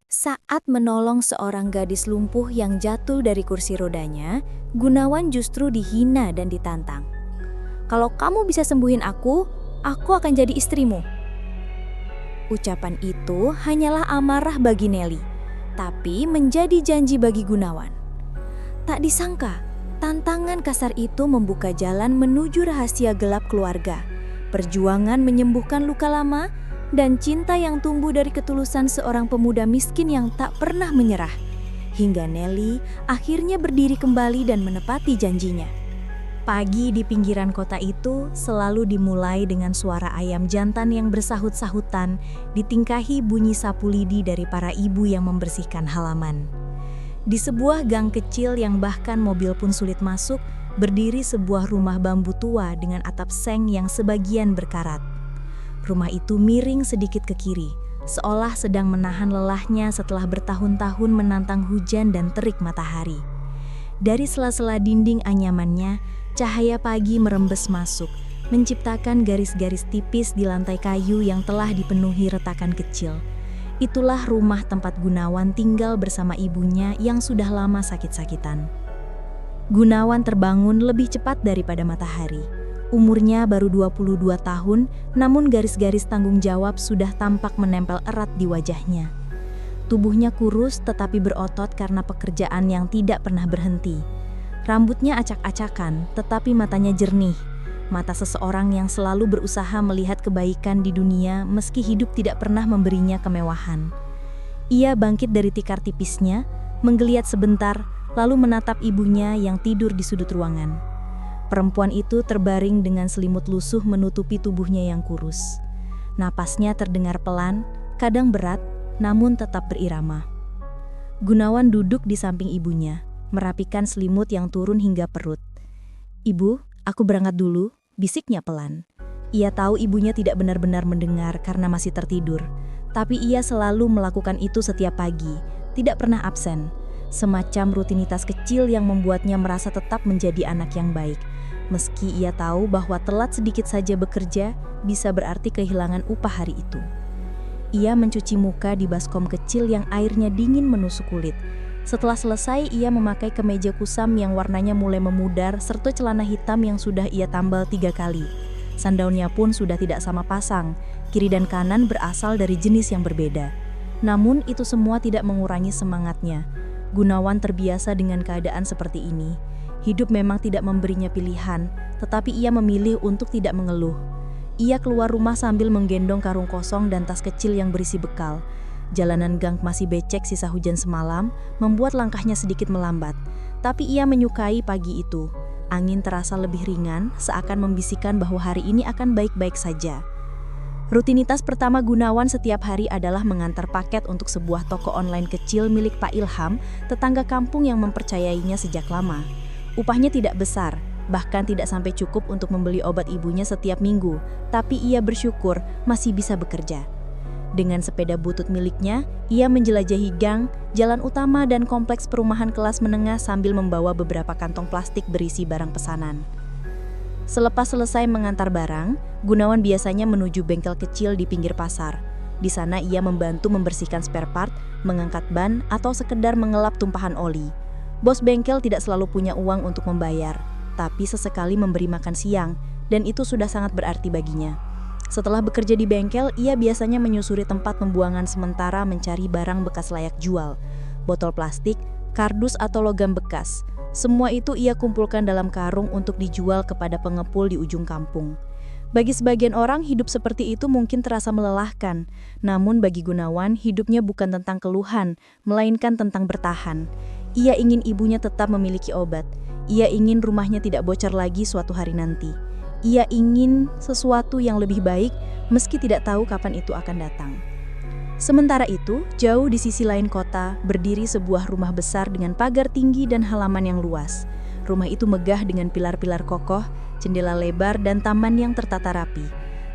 Saat menolong seorang gadis lumpuh yang jatuh dari kursi rodanya, Gunawan justru dihina dan ditantang. "Kalau kamu bisa sembuhin aku akan jadi istrimu." Ucapan itu hanyalah amarah bagi Nelly, tapi menjadi janji bagi Gunawan. Tak disangka, tantangan kasar itu membuka jalan menuju rahasia gelap keluarga, perjuangan menyembuhkan luka lama, dan cinta yang tumbuh dari ketulusan seorang pemuda miskin yang tak pernah menyerah. Hingga Nelly akhirnya berdiri kembali dan menepati janjinya. Pagi di pinggiran kota itu selalu dimulai dengan suara ayam jantan yang bersahut-sahutan, ditingkahi bunyi sapu lidi dari para ibu yang membersihkan halaman. Di sebuah gang kecil yang bahkan mobil pun sulit masuk, berdiri sebuah rumah bambu tua dengan atap seng yang sebagian berkarat. Rumah itu miring sedikit ke kiri, seolah sedang menahan lelahnya setelah bertahun-tahun menantang hujan dan terik matahari. Dari sela-sela dinding anyamannya, cahaya pagi merembes masuk, menciptakan garis-garis tipis di lantai kayu yang telah dipenuhi retakan kecil. Itulah rumah tempat Gunawan tinggal bersama ibunya yang sudah lama sakit-sakitan. Gunawan terbangun lebih cepat daripada matahari. Umurnya baru 22 tahun, namun garis-garis tanggung jawab sudah tampak menempel erat di wajahnya. Tubuhnya kurus tetapi berotot karena pekerjaan yang tidak pernah berhenti. Rambutnya acak-acakan, tetapi matanya jernih. Mata seseorang yang selalu berusaha melihat kebaikan di dunia meski hidup tidak pernah memberinya kemewahan. Ia bangkit dari tikar tipisnya, menggeliat sebentar, lalu menatap ibunya yang tidur di sudut ruangan. Perempuan itu terbaring dengan selimut lusuh menutupi tubuhnya yang kurus. Napasnya terdengar pelan, kadang berat, namun tetap berirama. Gunawan duduk di samping ibunya, merapikan selimut yang turun hingga perut. "Ibu, aku berangkat dulu," bisiknya pelan. Ia tahu ibunya tidak benar-benar mendengar karena masih tertidur, tapi ia selalu melakukan itu setiap pagi, tidak pernah absen. Semacam rutinitas kecil yang membuatnya merasa tetap menjadi anak yang baik. Meski ia tahu bahwa telat sedikit saja bekerja bisa berarti kehilangan upah hari itu. Ia mencuci muka di baskom kecil yang airnya dingin menusuk kulit. Setelah selesai, ia memakai kemeja kusam yang warnanya mulai memudar serta celana hitam yang sudah ia tambal 3 kali. Sandalnya pun sudah tidak sama pasang, kiri dan kanan berasal dari jenis yang berbeda. Namun itu semua tidak mengurangi semangatnya. Gunawan terbiasa dengan keadaan seperti ini. Hidup memang tidak memberinya pilihan, tetapi ia memilih untuk tidak mengeluh. Ia keluar rumah sambil menggendong karung kosong dan tas kecil yang berisi bekal. Jalanan gang masih becek sisa hujan semalam, membuat langkahnya sedikit melambat. Tapi ia menyukai pagi itu. Angin terasa lebih ringan, seakan membisikkan bahwa hari ini akan baik-baik saja. Rutinitas pertama Gunawan setiap hari adalah mengantar paket untuk sebuah toko online kecil milik Pak Ilham, tetangga kampung yang mempercayainya sejak lama. Upahnya tidak besar, bahkan tidak sampai cukup untuk membeli obat ibunya setiap minggu, tapi ia bersyukur masih bisa bekerja. Dengan sepeda butut miliknya, ia menjelajahi gang, jalan utama dan kompleks perumahan kelas menengah sambil membawa beberapa kantong plastik berisi barang pesanan. Selepas selesai mengantar barang, Gunawan biasanya menuju bengkel kecil di pinggir pasar. Di sana ia membantu membersihkan spare part, mengangkat ban, atau sekedar mengelap tumpahan oli. Bos bengkel tidak selalu punya uang untuk membayar, tapi sesekali memberi makan siang, dan itu sudah sangat berarti baginya. Setelah bekerja di bengkel, ia biasanya menyusuri tempat pembuangan sementara mencari barang bekas layak jual. Botol plastik, kardus atau logam bekas. Semua itu ia kumpulkan dalam karung untuk dijual kepada pengepul di ujung kampung. Bagi sebagian orang, hidup seperti itu mungkin terasa melelahkan. Namun bagi Gunawan, hidupnya bukan tentang keluhan, melainkan tentang bertahan. Ia ingin ibunya tetap memiliki obat. Ia ingin rumahnya tidak bocor lagi suatu hari nanti. Ia ingin sesuatu yang lebih baik, meski tidak tahu kapan itu akan datang. Sementara itu, jauh di sisi lain kota, berdiri sebuah rumah besar dengan pagar tinggi dan halaman yang luas. Rumah itu megah dengan pilar-pilar kokoh, jendela lebar, dan taman yang tertata rapi.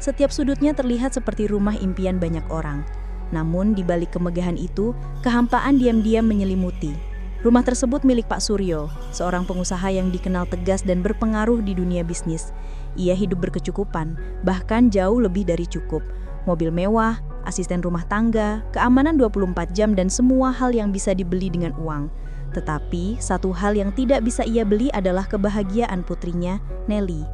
Setiap sudutnya terlihat seperti rumah impian banyak orang. Namun, di balik kemegahan itu, kehampaan diam-diam menyelimuti. Rumah tersebut milik Pak Suryo, seorang pengusaha yang dikenal tegas dan berpengaruh di dunia bisnis. Ia hidup berkecukupan, bahkan jauh lebih dari cukup. Mobil mewah, asisten rumah tangga, keamanan 24 jam dan semua hal yang bisa dibeli dengan uang. Tetapi, satu hal yang tidak bisa ia beli adalah kebahagiaan putrinya, Nelly.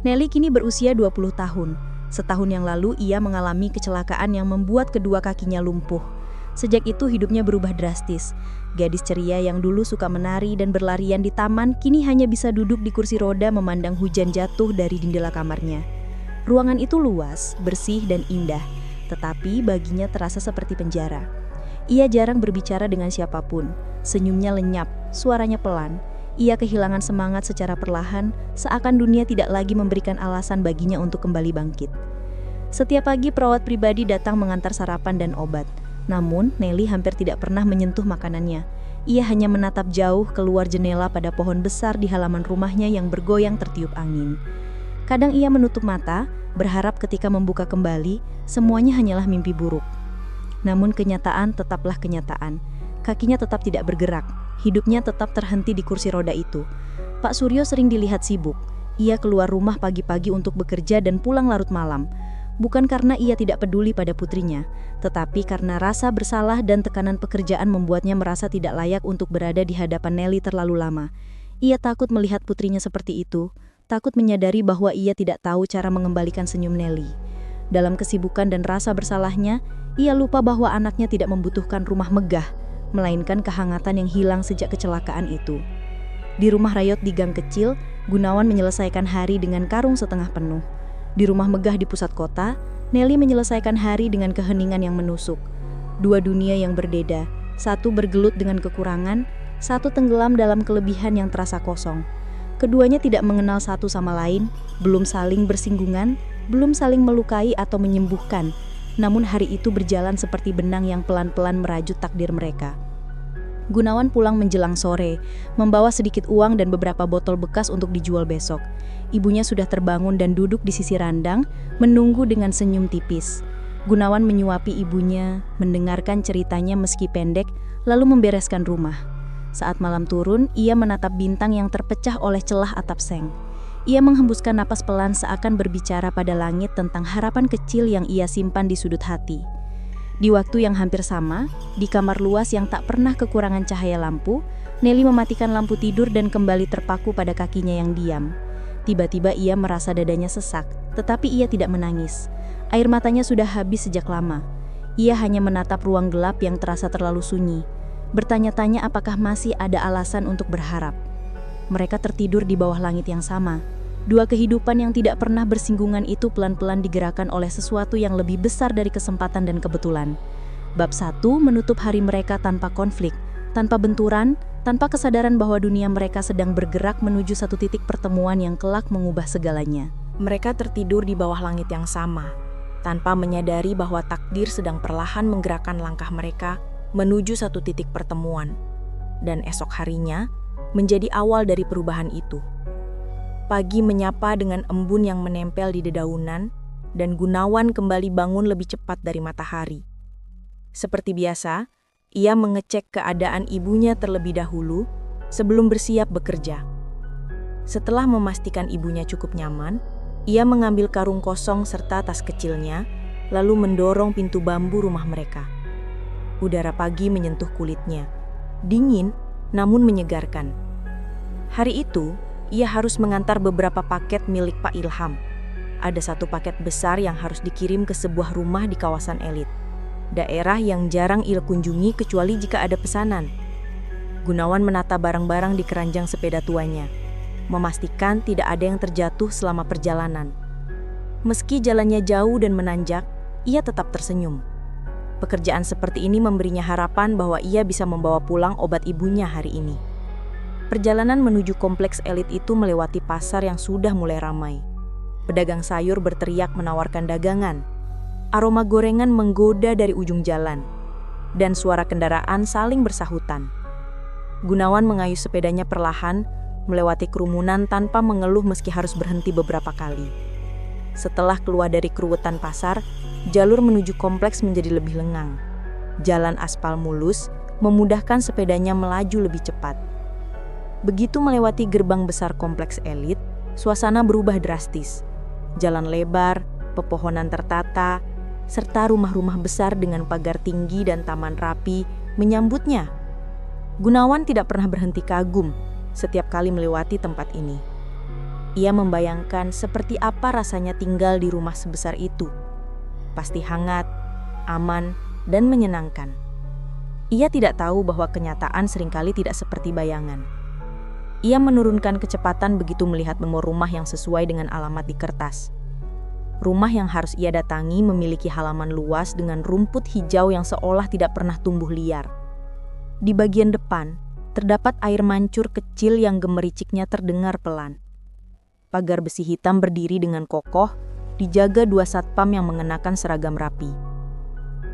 Nelly kini berusia 20 tahun. Setahun yang lalu ia mengalami kecelakaan yang membuat kedua kakinya lumpuh. Sejak itu hidupnya berubah drastis. Gadis ceria yang dulu suka menari dan berlarian di taman kini hanya bisa duduk di kursi roda memandang hujan jatuh dari jendela kamarnya. Ruangan itu luas, bersih dan indah, tetapi baginya terasa seperti penjara. Ia jarang berbicara dengan siapapun. Senyumnya lenyap, suaranya pelan. Ia kehilangan semangat secara perlahan, seakan dunia tidak lagi memberikan alasan baginya untuk kembali bangkit. Setiap pagi perawat pribadi datang mengantar sarapan dan obat. Namun, Nelly hampir tidak pernah menyentuh makanannya. Ia hanya menatap jauh keluar jendela pada pohon besar di halaman rumahnya yang bergoyang tertiup angin. Kadang ia menutup mata, berharap ketika membuka kembali, semuanya hanyalah mimpi buruk. Namun kenyataan tetaplah kenyataan. Kakinya tetap tidak bergerak, hidupnya tetap terhenti di kursi roda itu. Pak Suryo sering dilihat sibuk. Ia keluar rumah pagi-pagi untuk bekerja dan pulang larut malam. Bukan karena ia tidak peduli pada putrinya, tetapi karena rasa bersalah dan tekanan pekerjaan membuatnya merasa tidak layak untuk berada di hadapan Nelly terlalu lama. Ia takut melihat putrinya seperti itu, takut menyadari bahwa ia tidak tahu cara mengembalikan senyum Nelly. Dalam kesibukan dan rasa bersalahnya, ia lupa bahwa anaknya tidak membutuhkan rumah megah, melainkan kehangatan yang hilang sejak kecelakaan itu. Di rumah rayot di gang kecil, Gunawan menyelesaikan hari dengan karung setengah penuh. Di rumah megah di pusat kota, Nelly menyelesaikan hari dengan keheningan yang menusuk. Dua dunia yang berbeda, satu bergelut dengan kekurangan, satu tenggelam dalam kelebihan yang terasa kosong. Keduanya tidak mengenal satu sama lain, belum saling bersinggungan, belum saling melukai atau menyembuhkan. Namun hari itu berjalan seperti benang yang pelan-pelan merajut takdir mereka. Gunawan pulang menjelang sore, membawa sedikit uang dan beberapa botol bekas untuk dijual besok. Ibunya sudah terbangun dan duduk di sisi randang, menunggu dengan senyum tipis. Gunawan menyuapi ibunya, mendengarkan ceritanya meski pendek, lalu membereskan rumah. Saat malam turun, ia menatap bintang yang terpecah oleh celah atap seng. Ia menghembuskan napas pelan seakan berbicara pada langit tentang harapan kecil yang ia simpan di sudut hati. Di waktu yang hampir sama, di kamar luas yang tak pernah kekurangan cahaya lampu, Nelly mematikan lampu tidur dan kembali terpaku pada kakinya yang diam. Tiba-tiba ia merasa dadanya sesak, tetapi ia tidak menangis. Air matanya sudah habis sejak lama. Ia hanya menatap ruang gelap yang terasa terlalu sunyi, bertanya-tanya apakah masih ada alasan untuk berharap. Mereka tertidur di bawah langit yang sama. Dua kehidupan yang tidak pernah bersinggungan itu pelan-pelan digerakkan oleh sesuatu yang lebih besar dari kesempatan dan kebetulan. Bab 1 menutup hari mereka tanpa konflik, tanpa benturan, tanpa kesadaran bahwa dunia mereka sedang bergerak menuju satu titik pertemuan yang kelak mengubah segalanya. Mereka tertidur di bawah langit yang sama, tanpa menyadari bahwa takdir sedang perlahan menggerakkan langkah mereka menuju satu titik pertemuan. Dan esok harinya menjadi awal dari perubahan itu. Pagi menyapa dengan embun yang menempel di dedaunan, dan Gunawan kembali bangun lebih cepat dari matahari. Seperti biasa, ia mengecek keadaan ibunya terlebih dahulu sebelum bersiap bekerja. Setelah memastikan ibunya cukup nyaman, ia mengambil karung kosong serta tas kecilnya, lalu mendorong pintu bambu rumah mereka. Udara pagi menyentuh kulitnya, dingin namun menyegarkan. Hari itu, ia harus mengantar beberapa paket milik Pak Ilham. Ada satu paket besar yang harus dikirim ke sebuah rumah di kawasan elit. Daerah yang jarang ia kunjungi kecuali jika ada pesanan. Gunawan menata barang-barang di keranjang sepeda tuanya, memastikan tidak ada yang terjatuh selama perjalanan. Meski jalannya jauh dan menanjak, ia tetap tersenyum. Pekerjaan seperti ini memberinya harapan bahwa ia bisa membawa pulang obat ibunya hari ini. Perjalanan menuju kompleks elit itu melewati pasar yang sudah mulai ramai. Pedagang sayur berteriak menawarkan dagangan. Aroma gorengan menggoda dari ujung jalan. Dan suara kendaraan saling bersahutan. Gunawan mengayuh sepedanya perlahan, melewati kerumunan tanpa mengeluh meski harus berhenti beberapa kali. Setelah keluar dari keruwetan pasar, jalur menuju kompleks menjadi lebih lengang. Jalan aspal mulus memudahkan sepedanya melaju lebih cepat. Begitu melewati gerbang besar kompleks elit, suasana berubah drastis. Jalan lebar, pepohonan tertata, serta rumah-rumah besar dengan pagar tinggi dan taman rapi menyambutnya. Gunawan tidak pernah berhenti kagum setiap kali melewati tempat ini. Ia membayangkan seperti apa rasanya tinggal di rumah sebesar itu. Pasti hangat, aman, dan menyenangkan. Ia tidak tahu bahwa kenyataan seringkali tidak seperti bayangan. Ia menurunkan kecepatan begitu melihat nomor rumah yang sesuai dengan alamat di kertas. Rumah yang harus ia datangi memiliki halaman luas dengan rumput hijau yang seolah tidak pernah tumbuh liar. Di bagian depan, terdapat air mancur kecil yang gemericiknya terdengar pelan. Pagar besi hitam berdiri dengan kokoh, dijaga 2 satpam yang mengenakan seragam rapi.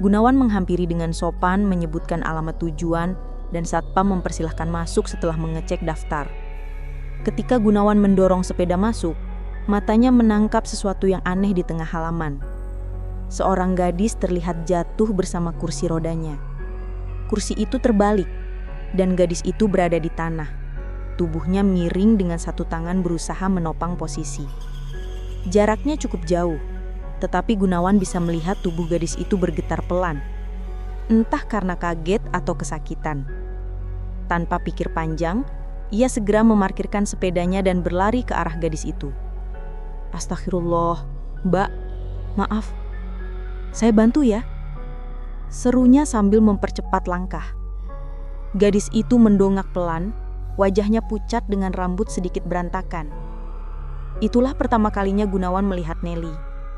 Gunawan menghampiri dengan sopan menyebutkan alamat tujuan dan satpam mempersilahkan masuk setelah mengecek daftar. Ketika Gunawan mendorong sepeda masuk, matanya menangkap sesuatu yang aneh di tengah halaman. Seorang gadis terlihat jatuh bersama kursi rodanya. Kursi itu terbalik, dan gadis itu berada di tanah. Tubuhnya miring dengan satu tangan berusaha menopang posisi. Jaraknya cukup jauh, tetapi Gunawan bisa melihat tubuh gadis itu bergetar pelan. Entah karena kaget atau kesakitan. Tanpa pikir panjang, ia segera memarkirkan sepedanya dan berlari ke arah gadis itu. "Astagfirullah, Mbak, maaf. Saya bantu ya," serunya sambil mempercepat langkah. Gadis itu mendongak pelan, wajahnya pucat dengan rambut sedikit berantakan. Itulah pertama kalinya Gunawan melihat Nelly,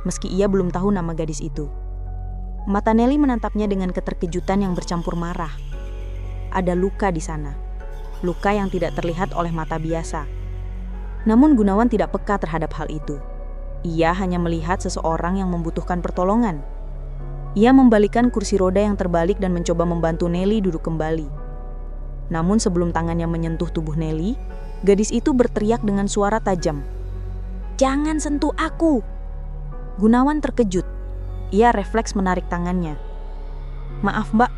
meski ia belum tahu nama gadis itu. Mata Nelly menatapnya dengan keterkejutan yang bercampur marah. Ada luka di sana, luka yang tidak terlihat oleh mata biasa. Namun Gunawan tidak peka terhadap hal itu. Ia hanya melihat seseorang yang membutuhkan pertolongan. Ia membalikkan kursi roda yang terbalik dan mencoba membantu Nelly duduk kembali. Namun sebelum tangannya menyentuh tubuh Nelly, gadis itu berteriak dengan suara tajam. "Jangan sentuh aku!" Gunawan terkejut. Ia refleks menarik tangannya. "Maaf, Mbak.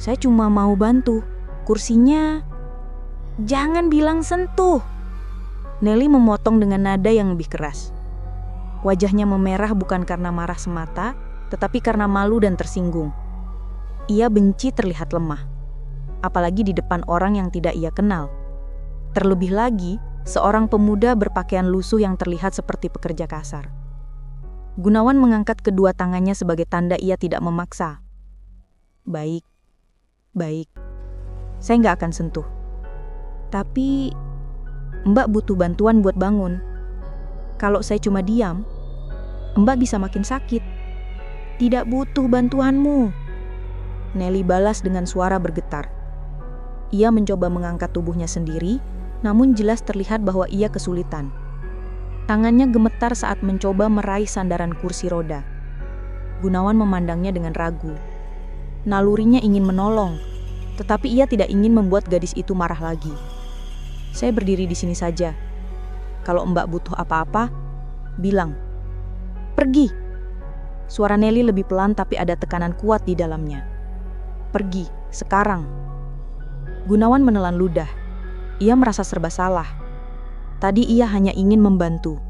Saya cuma mau bantu. Kursinya..." "Jangan bilang sentuh!" Nelly memotong dengan nada yang lebih keras. Wajahnya memerah bukan karena marah semata, tetapi karena malu dan tersinggung. Ia benci terlihat lemah, apalagi di depan orang yang tidak ia kenal. Terlebih lagi, seorang pemuda berpakaian lusuh yang terlihat seperti pekerja kasar. Gunawan mengangkat kedua tangannya sebagai tanda ia tidak memaksa. Baik. Saya nggak akan sentuh. Tapi, Mbak butuh bantuan buat bangun. Kalau saya cuma diam, Mbak bisa makin sakit." "Tidak butuh bantuanmu," Nelly balas dengan suara bergetar. Ia mencoba mengangkat tubuhnya sendiri, namun jelas terlihat bahwa ia kesulitan. Tangannya gemetar saat mencoba meraih sandaran kursi roda. Gunawan memandangnya dengan ragu. Nalurinya ingin menolong, tetapi ia tidak ingin membuat gadis itu marah lagi. "Saya berdiri di sini saja. Kalau Mbak butuh apa-apa, bilang." "Pergi!" Suara Nelly lebih pelan tapi ada tekanan kuat di dalamnya. "Pergi, sekarang." Gunawan menelan ludah. Ia merasa serba salah. Tadi ia hanya ingin membantu,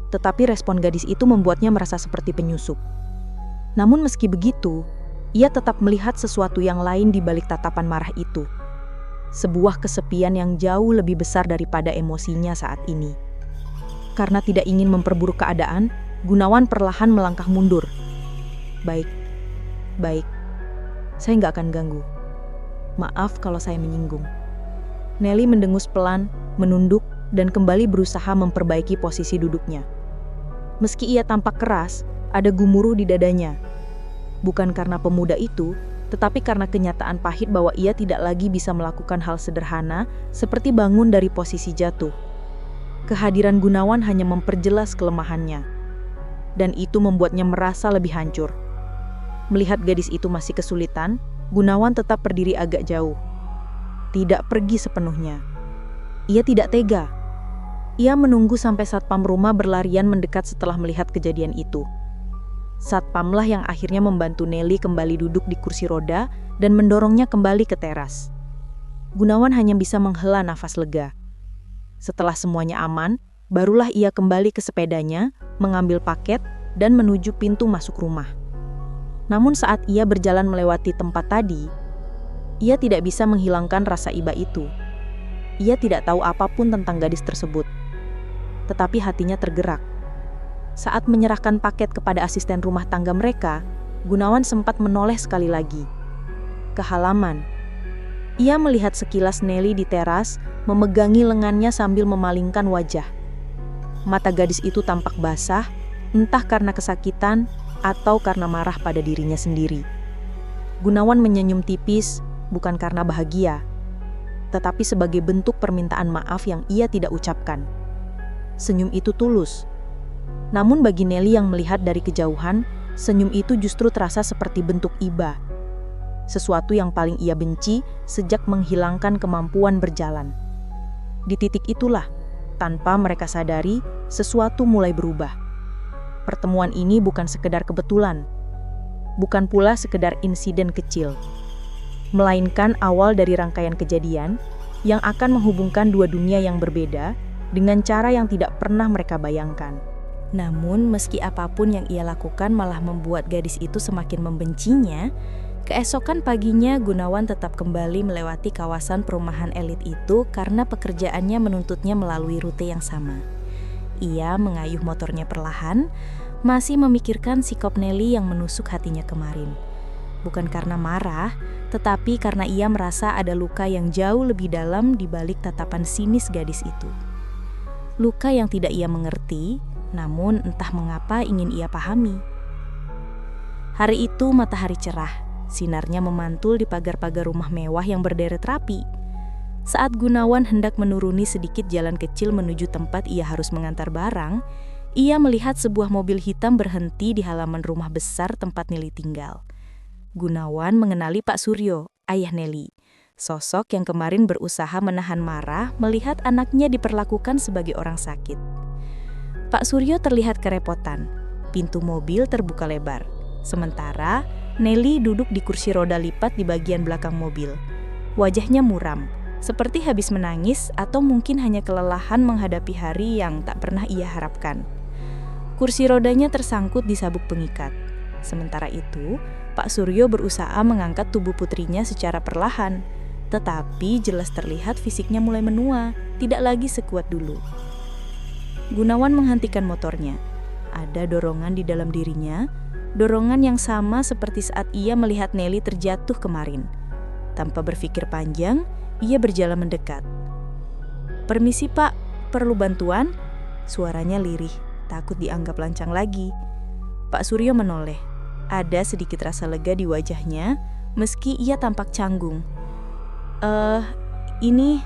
tetapi respon gadis itu membuatnya merasa seperti penyusup. Namun meski begitu, ia tetap melihat sesuatu yang lain di balik tatapan marah itu. Sebuah kesepian yang jauh lebih besar daripada emosinya saat ini. Karena tidak ingin memperburuk keadaan, Gunawan perlahan melangkah mundur. Baik. Saya nggak akan ganggu. Maaf kalau saya menyinggung." Nelly mendengus pelan, menunduk, dan kembali berusaha memperbaiki posisi duduknya. Meski ia tampak keras, ada gemuruh di dadanya. Bukan karena pemuda itu, tetapi karena kenyataan pahit bahwa ia tidak lagi bisa melakukan hal sederhana seperti bangun dari posisi jatuh. Kehadiran Gunawan hanya memperjelas kelemahannya, dan itu membuatnya merasa lebih hancur. Melihat gadis itu masih kesulitan, Gunawan tetap berdiri agak jauh. Tidak pergi sepenuhnya. Ia tidak tega. Ia menunggu sampai satpam rumah berlarian mendekat setelah melihat kejadian itu. Satpamlah yang akhirnya membantu Nelly kembali duduk di kursi roda dan mendorongnya kembali ke teras. Gunawan hanya bisa menghela nafas lega. Setelah semuanya aman, barulah ia kembali ke sepedanya, mengambil paket, dan menuju pintu masuk rumah. Namun saat ia berjalan melewati tempat tadi, ia tidak bisa menghilangkan rasa iba itu. Ia tidak tahu apapun tentang gadis tersebut, tetapi hatinya tergerak. Saat menyerahkan paket kepada asisten rumah tangga mereka, Gunawan sempat menoleh sekali lagi ke halaman. Ia melihat sekilas Nelly di teras, memegangi lengannya sambil memalingkan wajah. Mata gadis itu tampak basah, entah karena kesakitan atau karena marah pada dirinya sendiri. Gunawan menyenyum tipis, bukan karena bahagia, tetapi sebagai bentuk permintaan maaf yang ia tidak ucapkan. Senyum itu tulus. Namun bagi Nelly yang melihat dari kejauhan, senyum itu justru terasa seperti bentuk iba. Sesuatu yang paling ia benci sejak menghilangkan kemampuan berjalan. Di titik itulah, tanpa mereka sadari, sesuatu mulai berubah. Pertemuan ini bukan sekedar kebetulan, bukan pula sekedar insiden kecil, melainkan awal dari rangkaian kejadian yang akan menghubungkan dua dunia yang berbeda dengan cara yang tidak pernah mereka bayangkan. Namun, meski apapun yang ia lakukan malah membuat gadis itu semakin membencinya, keesokan paginya Gunawan tetap kembali melewati kawasan perumahan elit itu karena pekerjaannya menuntutnya melalui rute yang sama. Ia mengayuh motornya perlahan, masih memikirkan sikap Nelly yang menusuk hatinya kemarin. Bukan karena marah, tetapi karena ia merasa ada luka yang jauh lebih dalam di balik tatapan sinis gadis itu. Luka yang tidak ia mengerti, namun entah mengapa ingin ia pahami. Hari itu matahari cerah. Sinarnya memantul di pagar-pagar rumah mewah yang berderet rapi. Saat Gunawan hendak menuruni sedikit jalan kecil menuju tempat ia harus mengantar barang, ia melihat sebuah mobil hitam berhenti di halaman rumah besar tempat Nelly tinggal. Gunawan mengenali Pak Suryo, ayah Nelly, sosok yang kemarin berusaha menahan marah melihat anaknya diperlakukan sebagai orang sakit. Pak Suryo terlihat kerepotan. Pintu mobil terbuka lebar. Sementara Nelly duduk di kursi roda lipat di bagian belakang mobil. Wajahnya muram, seperti habis menangis atau mungkin hanya kelelahan menghadapi hari yang tak pernah ia harapkan. Kursi rodanya tersangkut di sabuk pengikat. Sementara itu, Pak Suryo berusaha mengangkat tubuh putrinya secara perlahan, tetapi jelas terlihat fisiknya mulai menua, tidak lagi sekuat dulu. Gunawan menghentikan motornya. Ada dorongan di dalam dirinya, dorongan yang sama seperti saat ia melihat Nelly terjatuh kemarin. Tanpa berpikir panjang, ia berjalan mendekat. "Permisi Pak, perlu bantuan?" Suaranya lirih, takut dianggap lancang lagi. Pak Suryo menoleh. Ada sedikit rasa lega di wajahnya, meski ia tampak canggung. Ini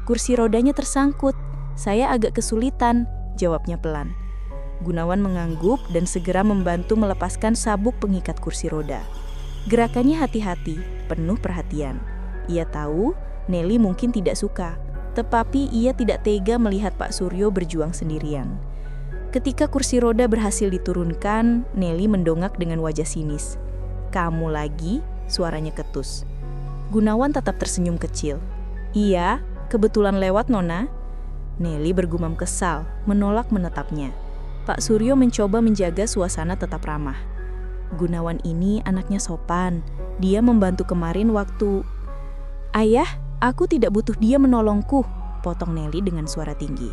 kursi rodanya tersangkut. Saya agak kesulitan," jawabnya pelan. Gunawan mengangguk dan segera membantu melepaskan sabuk pengikat kursi roda. Gerakannya hati-hati, penuh perhatian. Ia tahu Nelly mungkin tidak suka, tetapi ia tidak tega melihat Pak Suryo berjuang sendirian. Ketika kursi roda berhasil diturunkan, Nelly mendongak dengan wajah sinis. "Kamu lagi?" suaranya ketus. Gunawan tetap tersenyum kecil. "Iya, kebetulan lewat Nona." Nelly bergumam kesal, menolak menatapnya. Pak Suryo mencoba menjaga suasana tetap ramah. Gunawan ini anaknya sopan. Dia membantu kemarin waktu... "Ayah, aku tidak butuh dia menolongku," potong Nelly dengan suara tinggi.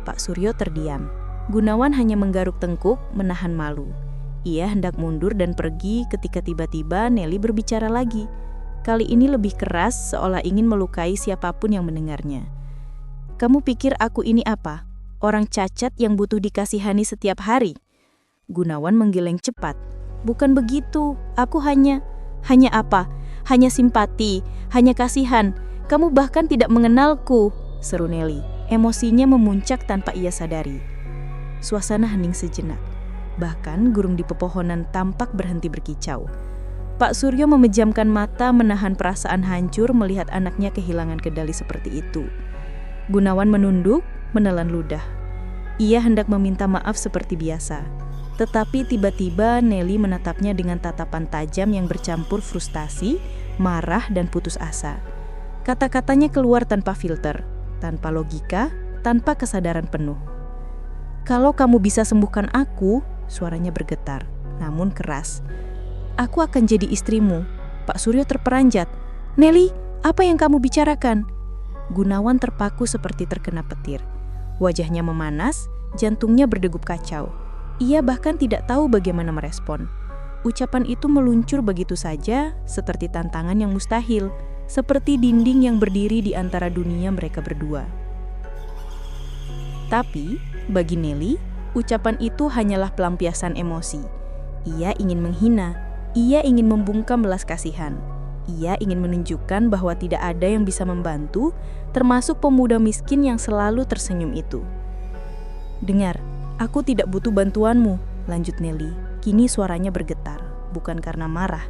Pak Suryo terdiam. Gunawan hanya menggaruk tengkuk, menahan malu. Ia hendak mundur dan pergi ketika tiba-tiba Nelly berbicara lagi. Kali ini lebih keras, seolah ingin melukai siapapun yang mendengarnya. "Kamu pikir aku ini apa? Orang cacat yang butuh dikasihani setiap hari?" Gunawan menggeleng cepat. "Bukan begitu, aku hanya apa? Hanya simpati, hanya kasihan. Kamu bahkan tidak mengenalku," seru Nelly. Emosinya memuncak tanpa ia sadari. Suasana hening sejenak. Bahkan gurung di pepohonan tampak berhenti berkicau. Pak Suryo memejamkan mata menahan perasaan hancur melihat anaknya kehilangan kendali seperti itu. Gunawan menunduk, menelan ludah. Ia hendak meminta maaf seperti biasa. Tetapi tiba-tiba Nelly menatapnya dengan tatapan tajam yang bercampur frustasi, marah, dan putus asa. Kata-katanya keluar tanpa filter, tanpa logika, tanpa kesadaran penuh. "Kalau kamu bisa sembuhkan aku," suaranya bergetar, namun keras. Aku akan jadi istrimu. Pak Suryo terperanjat. Nelly, apa yang kamu bicarakan? Gunawan terpaku seperti terkena petir. Wajahnya memanas, jantungnya berdegup kacau. Ia bahkan tidak tahu bagaimana merespon. Ucapan itu meluncur begitu saja, seperti tantangan yang mustahil, seperti dinding yang berdiri di antara dunia mereka berdua. Tapi, bagi Nelly, ucapan itu hanyalah pelampiasan emosi. Ia ingin menghina, ia ingin membungkam belas kasihan. Ia ingin menunjukkan bahwa tidak ada yang bisa membantu, termasuk pemuda miskin yang selalu tersenyum itu. Dengar, aku tidak butuh bantuanmu, lanjut Nelly. Kini suaranya bergetar, bukan karena marah,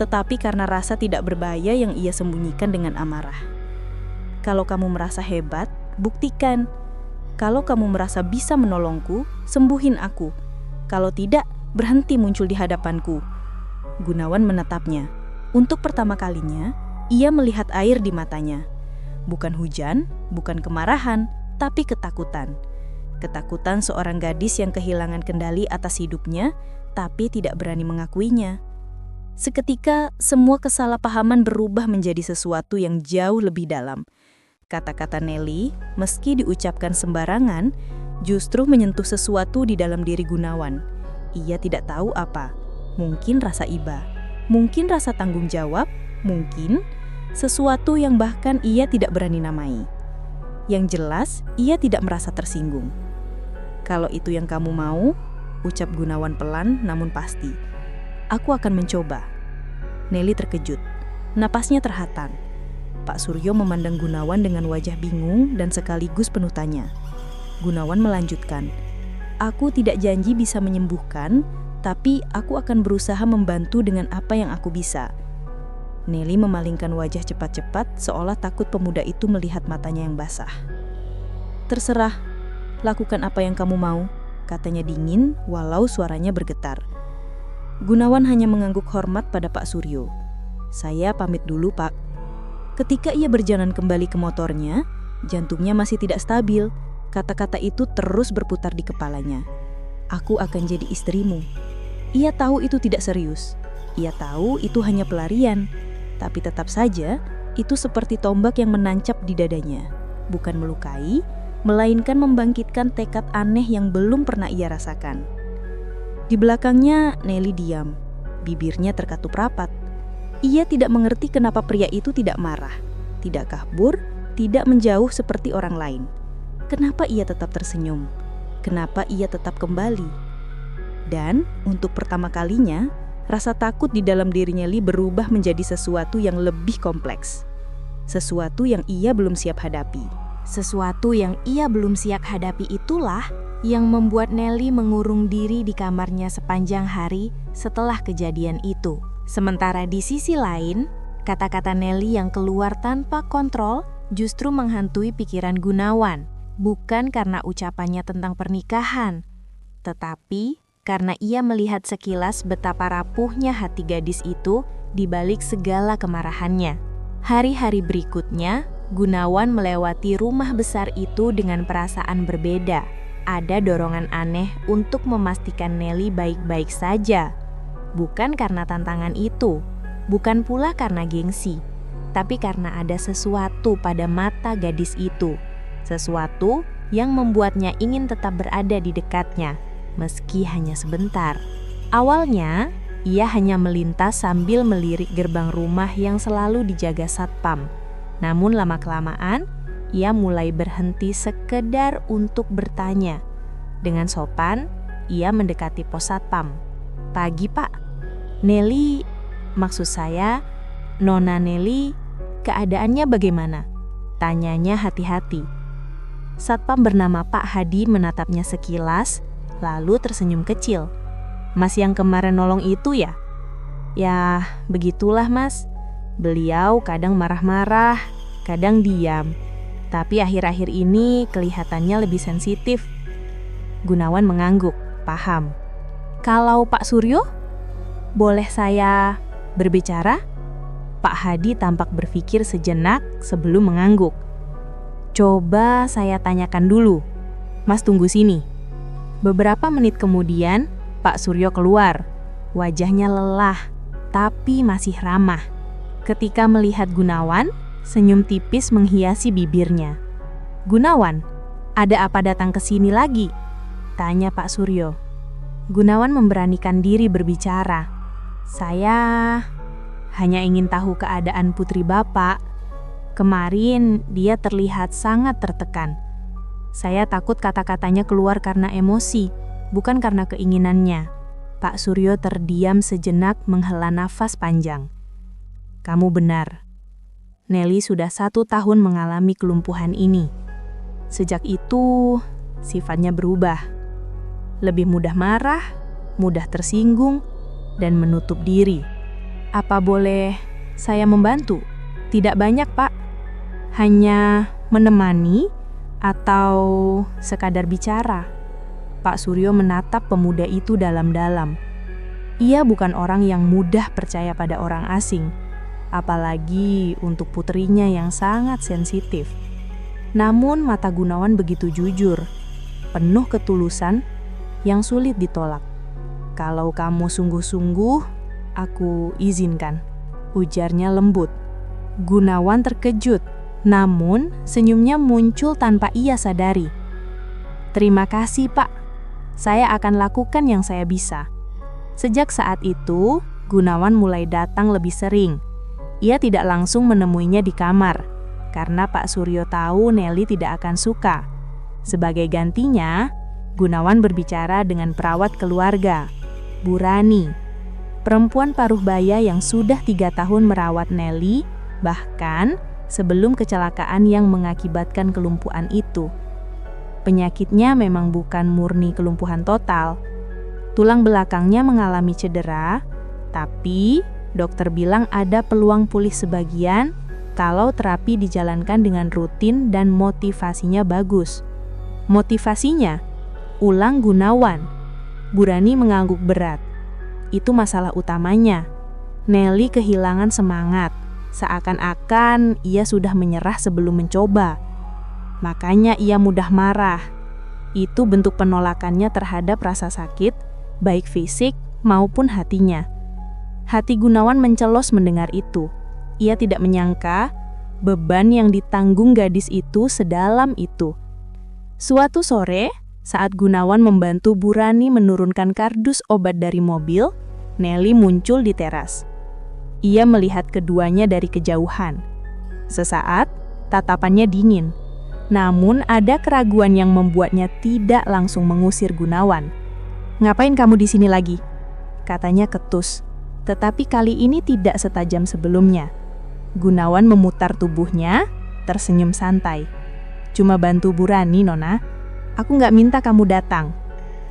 tetapi karena rasa tidak berbahaya yang ia sembunyikan dengan amarah. Kalau kamu merasa hebat, buktikan. Kalau kamu merasa bisa menolongku, sembuhin aku. Kalau tidak, berhenti muncul di hadapanku. Gunawan menatapnya. Untuk pertama kalinya, ia melihat air di matanya. Bukan hujan, bukan kemarahan, tapi ketakutan. Ketakutan seorang gadis yang kehilangan kendali atas hidupnya, tapi tidak berani mengakuinya. Seketika, semua kesalahpahaman berubah menjadi sesuatu yang jauh lebih dalam. Kata-kata Nelly, meski diucapkan sembarangan, justru menyentuh sesuatu di dalam diri Gunawan. Ia tidak tahu apa. Mungkin rasa iba, mungkin rasa tanggung jawab, mungkin sesuatu yang bahkan ia tidak berani namai. Yang jelas, ia tidak merasa tersinggung. Kalau itu yang kamu mau, ucap Gunawan pelan namun pasti. Aku akan mencoba. Nelly terkejut. Napasnya terhatan. Pak Suryo memandang Gunawan dengan wajah bingung dan sekaligus penuh tanya. Gunawan melanjutkan, aku tidak janji bisa menyembuhkan, tapi aku akan berusaha membantu dengan apa yang aku bisa. Nelly memalingkan wajah cepat-cepat seolah takut pemuda itu melihat matanya yang basah. Terserah, lakukan apa yang kamu mau, katanya dingin walau suaranya bergetar. Gunawan hanya mengangguk hormat pada Pak Suryo. Saya pamit dulu, Pak. Ketika ia berjalan kembali ke motornya, jantungnya masih tidak stabil. Kata-kata itu terus berputar di kepalanya. Aku akan jadi istrimu. Ia tahu itu tidak serius. Ia tahu itu hanya pelarian. Tapi tetap saja, itu seperti tombak yang menancap di dadanya. Bukan melukai, melainkan membangkitkan tekad aneh yang belum pernah ia rasakan. Di belakangnya, Nelly diam. Bibirnya terkatup rapat. Ia tidak mengerti kenapa pria itu tidak marah, tidak kabur, tidak menjauh seperti orang lain. Kenapa ia tetap tersenyum? Kenapa ia tetap kembali? Dan untuk pertama kalinya, rasa takut di dalam dirinya Li berubah menjadi sesuatu yang lebih kompleks. Sesuatu yang ia belum siap hadapi. Sesuatu yang ia belum siap hadapi itulah yang membuat Nelly mengurung diri di kamarnya sepanjang hari setelah kejadian itu. Sementara di sisi lain, kata-kata Nelly yang keluar tanpa kontrol justru menghantui pikiran Gunawan. Bukan karena ucapannya tentang pernikahan, tetapi karena ia melihat sekilas betapa rapuhnya hati gadis itu di balik segala kemarahannya. Hari-hari berikutnya, Gunawan melewati rumah besar itu dengan perasaan berbeda. Ada dorongan aneh untuk memastikan Nelly baik-baik saja. Bukan karena tantangan itu, bukan pula karena gengsi, tapi karena ada sesuatu pada mata gadis itu. Sesuatu yang membuatnya ingin tetap berada di dekatnya, meski hanya sebentar. Awalnya, ia hanya melintas sambil melirik gerbang rumah yang selalu dijaga satpam. Namun lama-kelamaan, ia mulai berhenti sekedar untuk bertanya. Dengan sopan, ia mendekati pos satpam. Pagi, Pak. Nelly, maksud saya, Nona Nelly, keadaannya bagaimana? Tanyanya hati-hati. Satpam bernama Pak Hadi menatapnya sekilas, lalu tersenyum kecil. Mas yang kemarin nolong itu ya? Ya, begitulah mas. Beliau kadang marah-marah, kadang diam. Tapi akhir-akhir ini kelihatannya lebih sensitif. Gunawan mengangguk, paham. Kalau Pak Suryo, boleh saya berbicara? Pak Hadi tampak berpikir sejenak sebelum mengangguk. Coba saya tanyakan dulu. Mas tunggu sini. Beberapa menit kemudian, Pak Suryo keluar. Wajahnya lelah, tetapi masih ramah. Ketika melihat Gunawan, senyum tipis menghiasi bibirnya. "Gunawan, ada apa datang ke sini lagi?" tanya Pak Suryo. Gunawan memberanikan diri berbicara. "Saya hanya ingin tahu keadaan putri Bapak. Kemarin dia terlihat sangat tertekan. Saya takut kata-katanya keluar karena emosi, bukan karena keinginannya." Pak Suryo terdiam sejenak menghela nafas panjang. "Kamu benar. Nelly sudah 1 tahun mengalami kelumpuhan ini. Sejak itu, sifatnya berubah. Lebih mudah marah, mudah tersinggung, dan menutup diri. Apa boleh saya membantu?" "Tidak banyak, Pak. Hanya menemani atau sekadar bicara." Pak Suryo menatap pemuda itu dalam-dalam. Ia bukan orang yang mudah percaya pada orang asing, apalagi untuk putrinya yang sangat sensitif. Namun mata Gunawan begitu jujur, penuh ketulusan yang sulit ditolak. "Kalau kamu sungguh-sungguh, aku izinkan," ujarnya lembut. Gunawan terkejut, namun senyumnya muncul tanpa ia sadari. "Terima kasih, Pak. Saya akan lakukan yang saya bisa." Sejak saat itu, Gunawan mulai datang lebih sering. Ia tidak langsung menemuinya di kamar, karena Pak Suryo tahu Nelly tidak akan suka. Sebagai gantinya, Gunawan berbicara dengan perawat keluarga, Bu Rani, perempuan paruh baya yang sudah 3 tahun merawat Nelly, bahkan sebelum kecelakaan yang mengakibatkan kelumpuhan itu. Penyakitnya memang bukan murni kelumpuhan total. Tulang belakangnya mengalami cedera, tapi dokter bilang ada peluang pulih sebagian kalau terapi dijalankan dengan rutin dan motivasinya bagus. "Motivasinya?" ulang Gunawan. Bu Rani mengangguk berat. "Itu masalah utamanya. Nelly kehilangan semangat, seakan-akan ia sudah menyerah sebelum mencoba. Makanya ia mudah marah. Itu bentuk penolakannya terhadap rasa sakit, baik fisik maupun hatinya." Hati Gunawan mencelos mendengar itu. Ia tidak menyangka beban yang ditanggung gadis itu sedalam itu. Suatu sore, saat Gunawan membantu Bu Rani menurunkan kardus obat dari mobil, Nelly muncul di teras. Ia melihat keduanya dari kejauhan. Sesaat, tatapannya dingin. Namun ada keraguan yang membuatnya tidak langsung mengusir Gunawan. "Ngapain kamu di sini lagi?" katanya ketus. Tetapi kali ini tidak setajam sebelumnya. Gunawan memutar tubuhnya, tersenyum santai. "Cuma bantu Bu Rani, Nona. Aku nggak minta kamu datang."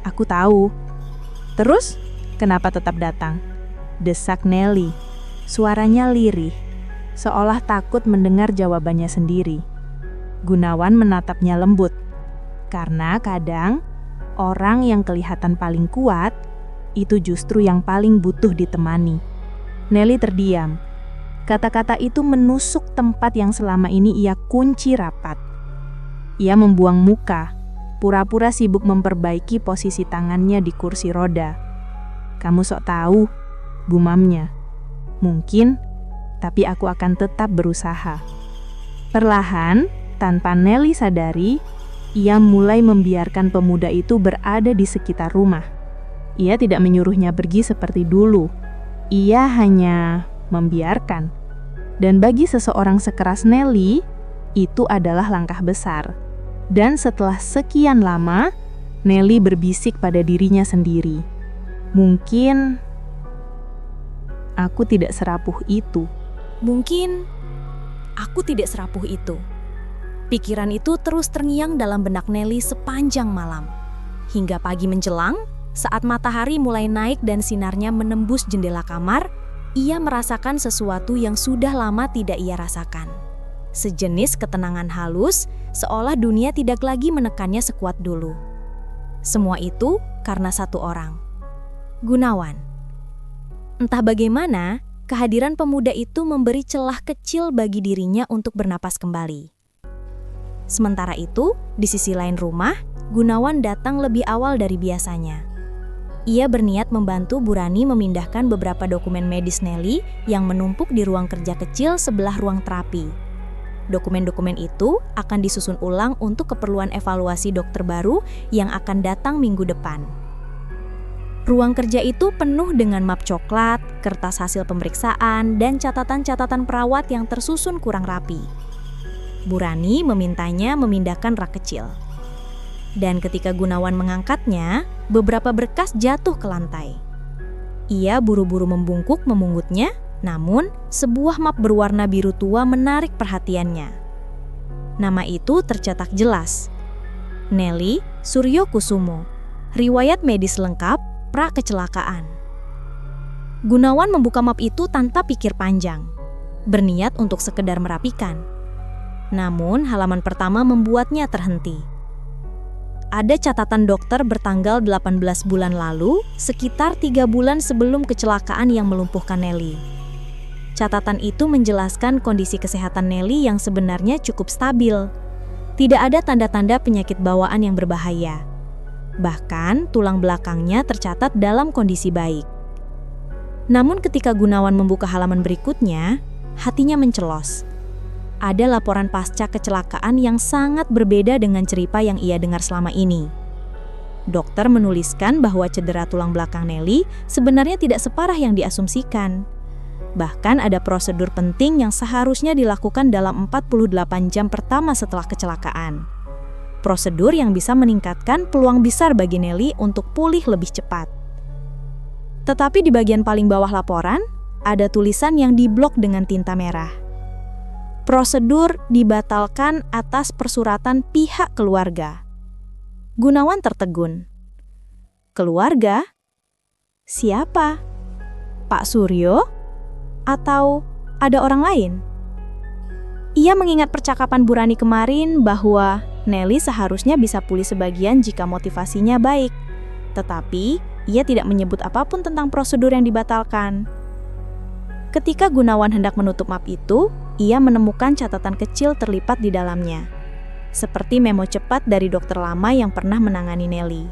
"Aku tahu." "Terus, kenapa tetap datang?" desak Nelly. Suaranya lirih, seolah takut mendengar jawabannya sendiri. Gunawan menatapnya lembut, karena kadang orang yang kelihatan paling kuat itu justru yang paling butuh ditemani. Nelly terdiam. Kata-kata itu menusuk tempat yang selama ini ia kunci rapat. Ia membuang muka, pura-pura sibuk memperbaiki posisi tangannya di kursi roda. "Kamu sok tahu," gumamnya. "Mungkin, tapi aku akan tetap berusaha." Perlahan, tanpa Nelly sadari, ia mulai membiarkan pemuda itu berada di sekitar rumah. Ia tidak menyuruhnya pergi seperti dulu. Ia hanya membiarkan. Dan bagi seseorang sekeras Nelly, itu adalah langkah besar. Dan setelah sekian lama, Nelly berbisik pada dirinya sendiri. "Mungkin aku tidak serapuh itu." Mungkin aku tidak serapuh itu. Pikiran itu terus terngiang dalam benak Nelly sepanjang malam. Hingga pagi menjelang, saat matahari mulai naik dan sinarnya menembus jendela kamar, ia merasakan sesuatu yang sudah lama tidak ia rasakan. Sejenis ketenangan halus, seolah dunia tidak lagi menekannya sekuat dulu. Semua itu karena satu orang, Gunawan. Entah bagaimana, kehadiran pemuda itu memberi celah kecil bagi dirinya untuk bernapas kembali. Sementara itu, di sisi lain rumah, Gunawan datang lebih awal dari biasanya. Ia berniat membantu Bu Rani memindahkan beberapa dokumen medis Nelly yang menumpuk di ruang kerja kecil sebelah ruang terapi. Dokumen-dokumen itu akan disusun ulang untuk keperluan evaluasi dokter baru yang akan datang minggu depan. Ruang kerja itu penuh dengan map coklat, kertas hasil pemeriksaan, dan catatan-catatan perawat yang tersusun kurang rapi. Bu Rani memintanya memindahkan rak kecil. Dan ketika Gunawan mengangkatnya, beberapa berkas jatuh ke lantai. Ia buru-buru membungkuk memungutnya, namun sebuah map berwarna biru tua menarik perhatiannya. Nama itu tercetak jelas. Nelly Suryo Kusumo, riwayat medis lengkap, pra kecelakaan. Gunawan membuka map itu tanpa pikir panjang, berniat untuk sekedar merapikan. Namun halaman pertama membuatnya terhenti. Ada catatan dokter bertanggal 18 bulan lalu, sekitar 3 bulan sebelum kecelakaan yang melumpuhkan Nelly. Catatan itu menjelaskan kondisi kesehatan Nelly yang sebenarnya cukup stabil. Tidak ada tanda-tanda penyakit bawaan yang berbahaya. Bahkan tulang belakangnya tercatat dalam kondisi baik. Namun ketika Gunawan membuka halaman berikutnya, hatinya mencelos. Ada laporan pasca kecelakaan yang sangat berbeda dengan cerita yang ia dengar selama ini. Dokter menuliskan bahwa cedera tulang belakang Nelly sebenarnya tidak separah yang diasumsikan. Bahkan ada prosedur penting yang seharusnya dilakukan dalam 48 jam pertama setelah kecelakaan. Prosedur yang bisa meningkatkan peluang besar bagi Nelly untuk pulih lebih cepat. Tetapi di bagian paling bawah laporan, ada tulisan yang diblok dengan tinta merah. Prosedur dibatalkan atas persuratan pihak keluarga. Gunawan tertegun. Keluarga? Siapa? Pak Suryo? Atau ada orang lain? Ia mengingat percakapan Bu Rani kemarin bahwa Nelly seharusnya bisa pulih sebagian jika motivasinya baik. Tetapi, ia tidak menyebut apapun tentang prosedur yang dibatalkan. Ketika Gunawan hendak menutup map itu, ia menemukan catatan kecil terlipat di dalamnya. Seperti memo cepat dari dokter lama yang pernah menangani Nelly.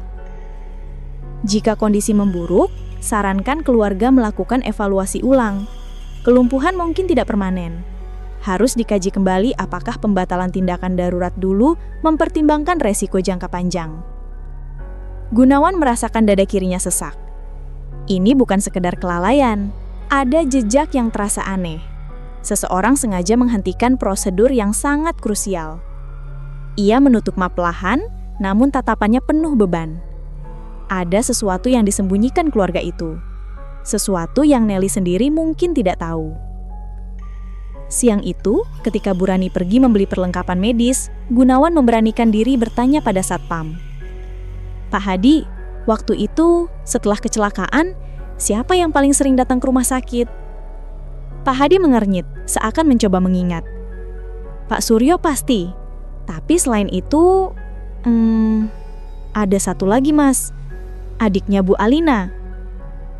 Jika kondisi memburuk, sarankan keluarga melakukan evaluasi ulang. Kelumpuhan mungkin tidak permanen. Harus dikaji kembali apakah pembatalan tindakan darurat dulu mempertimbangkan resiko jangka panjang. Gunawan merasakan dada kirinya sesak. Ini bukan sekedar kelalaian, ada jejak yang terasa aneh. Seseorang sengaja menghentikan prosedur yang sangat krusial. Ia menutup map perlahan, namun tatapannya penuh beban. Ada sesuatu yang disembunyikan keluarga itu. Sesuatu yang Nelly sendiri mungkin tidak tahu. Siang itu, ketika Bu Rani pergi membeli perlengkapan medis, Gunawan memberanikan diri bertanya pada satpam. Pak Hadi, waktu itu setelah kecelakaan, siapa yang paling sering datang ke rumah sakit? Pak Hadi mengernyit, seakan mencoba mengingat. Pak Suryo pasti, tapi selain itu, ada satu lagi mas, adiknya Bu Alina.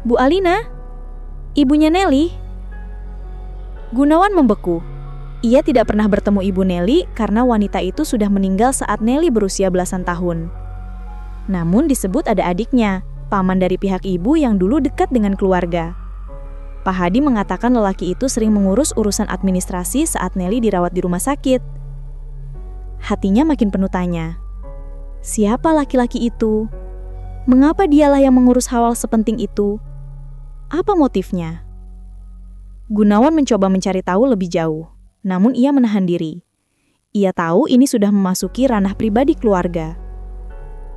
Bu Alina? Ibunya Nelly? Gunawan membeku. Ia tidak pernah bertemu ibu Nelly karena wanita itu sudah meninggal saat Nelly berusia belasan tahun. Namun disebut ada adiknya, paman dari pihak ibu yang dulu dekat dengan keluarga. Pak Hadi mengatakan lelaki itu sering mengurus urusan administrasi saat Nelly dirawat di rumah sakit. Hatinya makin penuh tanya. Siapa laki-laki itu? Mengapa dialah yang mengurus hal sepenting itu? Apa motifnya? Gunawan mencoba mencari tahu lebih jauh, namun ia menahan diri. Ia tahu ini sudah memasuki ranah pribadi keluarga.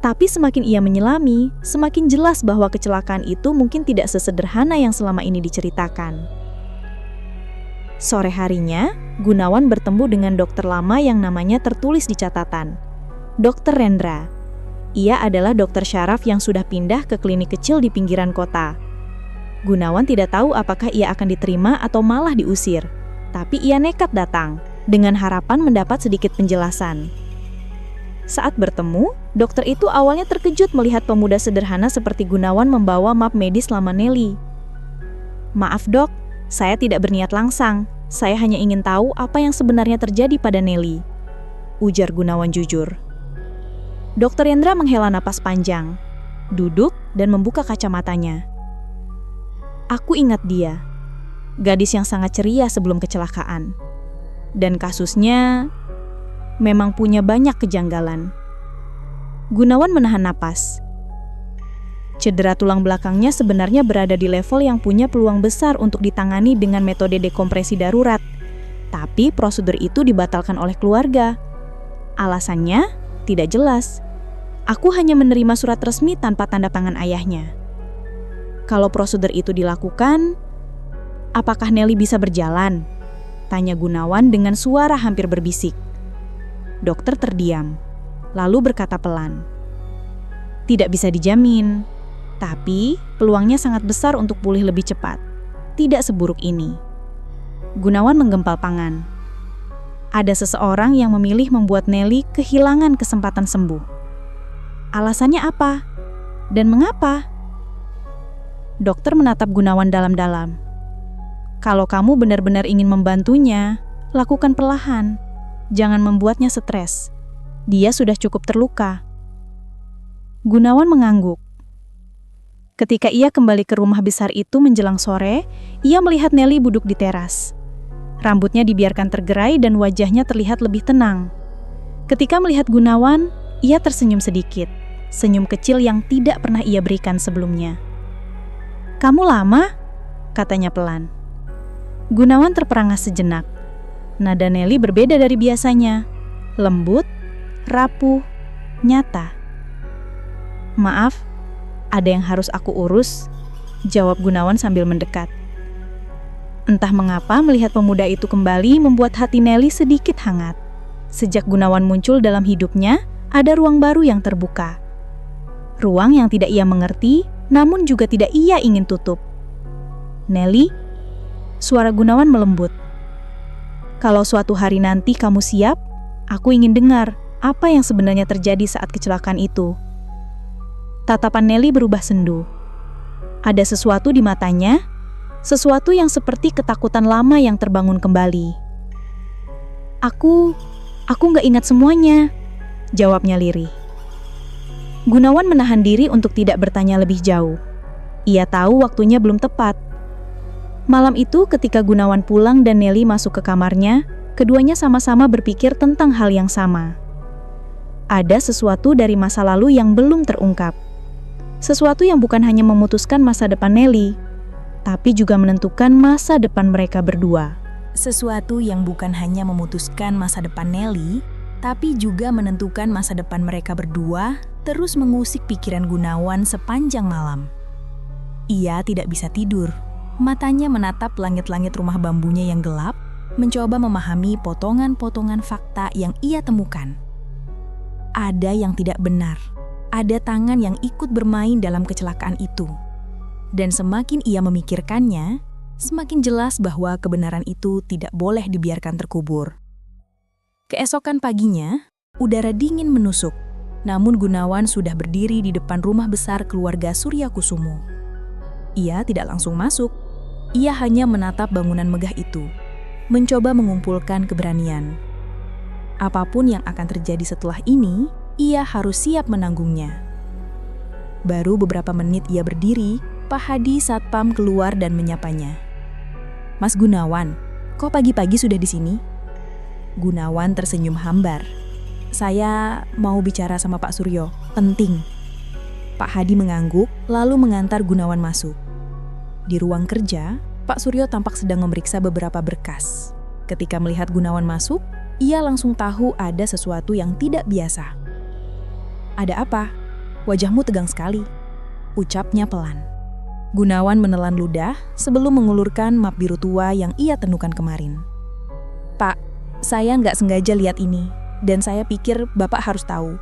Tapi semakin ia menyelami, semakin jelas bahwa kecelakaan itu mungkin tidak sesederhana yang selama ini diceritakan. Sore harinya, Gunawan bertemu dengan dokter lama yang namanya tertulis di catatan. Dr. Rendra. Ia adalah dokter syaraf yang sudah pindah ke klinik kecil di pinggiran kota. Gunawan tidak tahu apakah ia akan diterima atau malah diusir. Tapi ia nekat datang, dengan harapan mendapat sedikit penjelasan. Saat bertemu, dokter itu awalnya terkejut melihat pemuda sederhana seperti Gunawan membawa map medis lama Nelly. Maaf dok, saya tidak berniat langsang. Saya hanya ingin tahu apa yang sebenarnya terjadi pada Nelly, ujar Gunawan jujur. Dokter Rendra menghela napas panjang. duduk dan membuka kacamatanya. Aku ingat dia, gadis yang sangat ceria sebelum kecelakaan. Dan kasusnya memang punya banyak kejanggalan. Gunawan menahan napas. Cedera tulang belakangnya sebenarnya berada di level yang punya peluang besar untuk ditangani dengan metode dekompresi darurat. Tapi prosedur itu dibatalkan oleh keluarga. Alasannya tidak jelas. Aku hanya menerima surat resmi tanpa tanda tangan ayahnya. Kalau prosedur itu dilakukan, apakah Nelly bisa berjalan? Tanya Gunawan dengan suara hampir berbisik. Dokter terdiam, lalu berkata pelan. Tidak bisa dijamin, tapi peluangnya sangat besar untuk pulih lebih cepat. Tidak seburuk ini. Gunawan menggempal pangan. Ada seseorang yang memilih membuat Nelly kehilangan kesempatan sembuh. Alasannya apa? Dan mengapa? Dokter menatap Gunawan dalam-dalam. Kalau kamu benar-benar ingin membantunya, lakukan perlahan. Jangan membuatnya stres. Dia sudah cukup terluka. Gunawan mengangguk. Ketika ia kembali ke rumah besar itu menjelang sore, ia melihat Nelly duduk di teras. Rambutnya dibiarkan tergerai dan wajahnya terlihat lebih tenang. Ketika melihat Gunawan, ia tersenyum sedikit. Senyum kecil yang tidak pernah ia berikan sebelumnya. "Kamu lama?" katanya pelan. Gunawan terperangah sejenak. Nada Nelly berbeda dari biasanya. Lembut, rapuh, nyata. "Maaf, ada yang harus aku urus," jawab Gunawan sambil mendekat. Entah mengapa melihat pemuda itu kembali membuat hati Nelly sedikit hangat. Sejak Gunawan muncul dalam hidupnya, ada ruang baru yang terbuka. Ruang yang tidak ia mengerti, namun juga tidak ia ingin tutup. "Nelly," suara Gunawan melembut. "Kalau suatu hari nanti kamu siap, aku ingin dengar apa yang sebenarnya terjadi saat kecelakaan itu." Tatapan Nelly berubah sendu. Ada sesuatu di matanya, sesuatu yang seperti ketakutan lama yang terbangun kembali. Aku nggak ingat semuanya," jawabnya lirih. Gunawan menahan diri untuk tidak bertanya lebih jauh. Ia tahu waktunya belum tepat. Malam itu ketika Gunawan pulang dan Nelly masuk ke kamarnya, keduanya sama-sama berpikir tentang hal yang sama. Ada sesuatu dari masa lalu yang belum terungkap. Sesuatu yang bukan hanya memutuskan masa depan Nelly, tapi juga menentukan masa depan mereka berdua. Sesuatu yang bukan hanya memutuskan masa depan Nelly, tapi juga menentukan masa depan mereka berdua, terus mengusik pikiran Gunawan sepanjang malam. Ia tidak bisa tidur. Matanya menatap langit-langit rumah bambunya yang gelap, mencoba memahami potongan-potongan fakta yang ia temukan. Ada yang tidak benar. Ada tangan yang ikut bermain dalam kecelakaan itu. Dan semakin ia memikirkannya, semakin jelas bahwa kebenaran itu tidak boleh dibiarkan terkubur. Keesokan paginya, udara dingin menusuk. Namun Gunawan sudah berdiri di depan rumah besar keluarga Suryakusumo. Ia tidak langsung masuk. Ia hanya menatap bangunan megah itu, mencoba mengumpulkan keberanian. Apapun yang akan terjadi setelah ini, ia harus siap menanggungnya. Baru beberapa menit ia berdiri, Pak Hadi Satpam keluar dan menyapanya. "Mas Gunawan, kok pagi-pagi sudah di sini?" Gunawan tersenyum hambar. "Saya mau bicara sama Pak Suryo, penting." Pak Hadi mengangguk, lalu mengantar Gunawan masuk. Di ruang kerja, Pak Suryo tampak sedang memeriksa beberapa berkas. Ketika melihat Gunawan masuk, ia langsung tahu ada sesuatu yang tidak biasa. "Ada apa? Wajahmu tegang sekali," ucapnya pelan. Gunawan menelan ludah sebelum mengulurkan map biru tua yang ia temukan kemarin. "Pak, saya nggak sengaja lihat ini. Dan saya pikir Bapak harus tahu."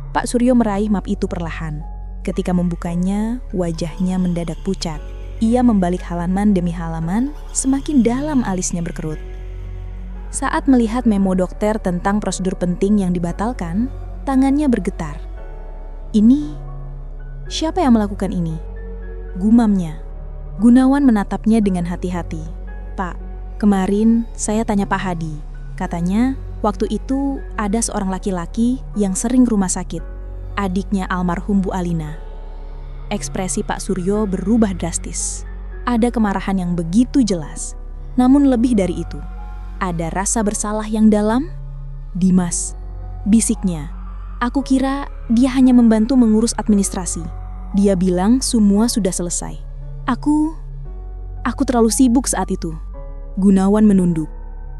Pak Suryo meraih map itu perlahan. Ketika membukanya, wajahnya mendadak pucat. Ia membalik halaman demi halaman, semakin dalam alisnya berkerut. Saat melihat memo dokter tentang prosedur penting yang dibatalkan, tangannya bergetar. "Ini, siapa yang melakukan ini?" gumamnya. Gunawan menatapnya dengan hati-hati. "Pak, kemarin saya tanya Pak Hadi. Katanya, waktu itu ada seorang laki-laki yang sering ke rumah sakit. Adiknya almarhum Bu Alina. Ekspresi Pak Suryo berubah drastis. Ada kemarahan yang begitu jelas. Namun lebih dari itu, ada rasa bersalah yang dalam. "Dimas," bisiknya. "Aku kira dia hanya membantu mengurus administrasi. Dia bilang semua sudah selesai. Aku terlalu sibuk saat itu." Gunawan menunduk.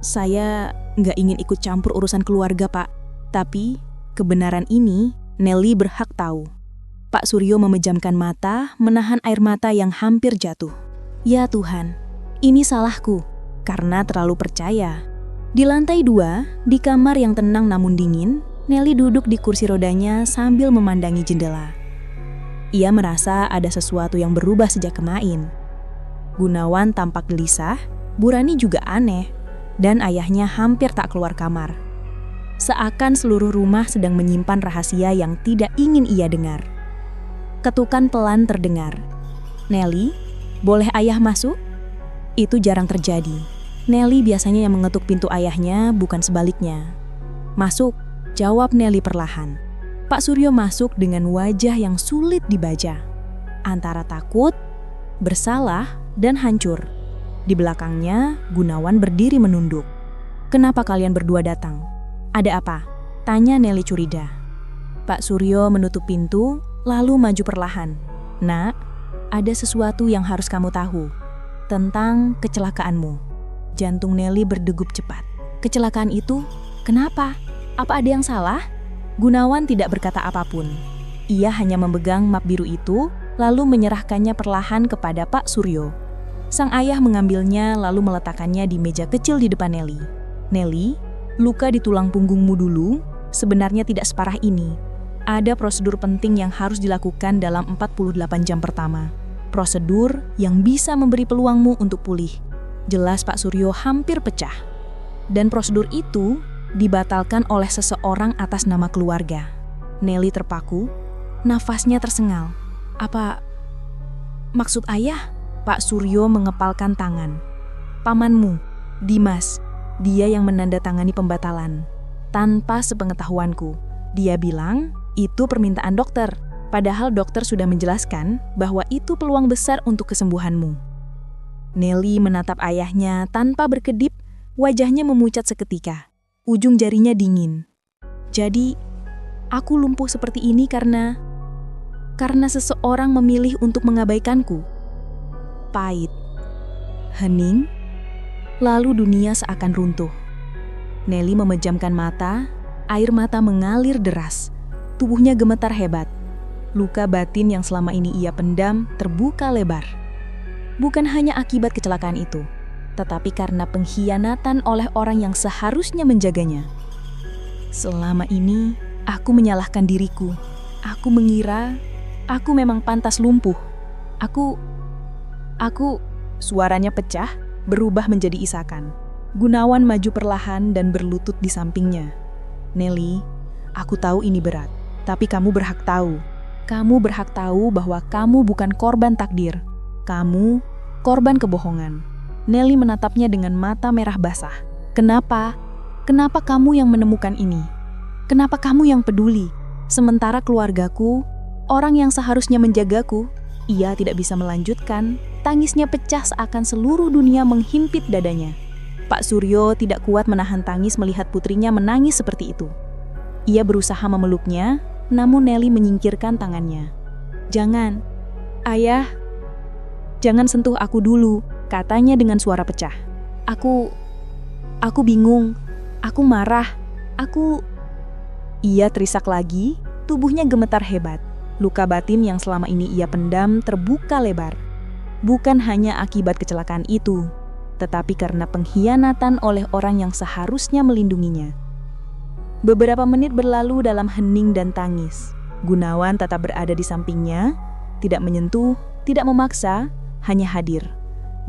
"Saya nggak ingin ikut campur urusan keluarga, Pak. Tapi kebenaran ini Nelly berhak tahu." Pak Suryo memejamkan mata, menahan air mata yang hampir jatuh. "Ya Tuhan, ini salahku karena terlalu percaya." Di lantai 2, di kamar yang tenang namun dingin, Nelly duduk di kursi rodanya sambil memandangi jendela. Ia merasa ada sesuatu yang berubah sejak kemarin. Gunawan tampak gelisah, Burani juga aneh, dan ayahnya hampir tak keluar kamar. Seakan seluruh rumah sedang menyimpan rahasia yang tidak ingin ia dengar. Ketukan pelan terdengar. "Nelly, boleh ayah masuk?" Itu jarang terjadi. Nelly biasanya yang mengetuk pintu ayahnya, bukan sebaliknya. "Masuk," jawab Nelly perlahan. Pak Suryo masuk dengan wajah yang sulit dibaca. Antara takut, bersalah, dan hancur. Di belakangnya, Gunawan berdiri menunduk. "Kenapa kalian berdua datang? Ada apa?" tanya Nelly curiga. Pak Suryo menutup pintu, lalu maju perlahan. "Nak, ada sesuatu yang harus kamu tahu tentang kecelakaanmu." Jantung Nelly berdegup cepat. "Kecelakaan itu? Kenapa? Apa ada yang salah?" Gunawan tidak berkata apapun. Ia hanya memegang map biru itu, lalu menyerahkannya perlahan kepada Pak Suryo. Sang ayah mengambilnya lalu meletakkannya di meja kecil di depan Nelly. "Nelly, luka di tulang punggungmu dulu sebenarnya tidak separah ini. Ada prosedur penting yang harus dilakukan dalam 48 jam pertama. Prosedur yang bisa memberi peluangmu untuk pulih." Jelas Pak Suryo hampir pecah. Dan prosedur itu dibatalkan oleh seseorang atas nama keluarga. Nelly terpaku, nafasnya tersengal. "Apa maksud ayah?" Pak Suryo mengepalkan tangan. "Pamanmu, Dimas, dia yang menandatangani pembatalan. Tanpa sepengetahuanku. Dia bilang itu permintaan dokter, padahal dokter sudah menjelaskan bahwa itu peluang besar untuk kesembuhanmu." Nelly menatap ayahnya tanpa berkedip, wajahnya memucat seketika. Ujung jarinya dingin. "Jadi, aku lumpuh seperti ini karena seseorang memilih untuk mengabaikanku." Pahit. Hening. Lalu dunia seakan runtuh. Nelly memejamkan mata, air mata mengalir deras. Tubuhnya gemetar hebat. Luka batin yang selama ini ia pendam terbuka lebar. Bukan hanya akibat kecelakaan itu, tetapi karena pengkhianatan oleh orang yang seharusnya menjaganya. "Selama ini, aku menyalahkan diriku. Aku mengira aku memang pantas lumpuh. Aku..." Suaranya pecah, berubah menjadi isakan. Gunawan maju perlahan dan berlutut di sampingnya. "Nelly, aku tahu ini berat, tapi kamu berhak tahu. Kamu berhak tahu bahwa kamu bukan korban takdir. Kamu korban kebohongan." Nelly menatapnya dengan mata merah basah. "Kenapa? Kenapa kamu yang menemukan ini? Kenapa kamu yang peduli? Sementara keluargaku, orang yang seharusnya menjagaku, ia tidak bisa melanjutkan." Tangisnya pecah seakan seluruh dunia menghimpit dadanya. Pak Suryo tidak kuat menahan tangis melihat putrinya menangis seperti itu. Ia berusaha memeluknya, namun Nelly menyingkirkan tangannya. "Jangan, ayah, jangan sentuh aku dulu," katanya dengan suara pecah. Aku bingung, aku marah, Ia terisak lagi, tubuhnya gemetar hebat. Luka batin yang selama ini ia pendam terbuka lebar. Bukan hanya akibat kecelakaan itu, tetapi karena pengkhianatan oleh orang yang seharusnya melindunginya. Beberapa menit berlalu dalam hening dan tangis. Gunawan tetap berada di sampingnya, tidak menyentuh, tidak memaksa, hanya hadir.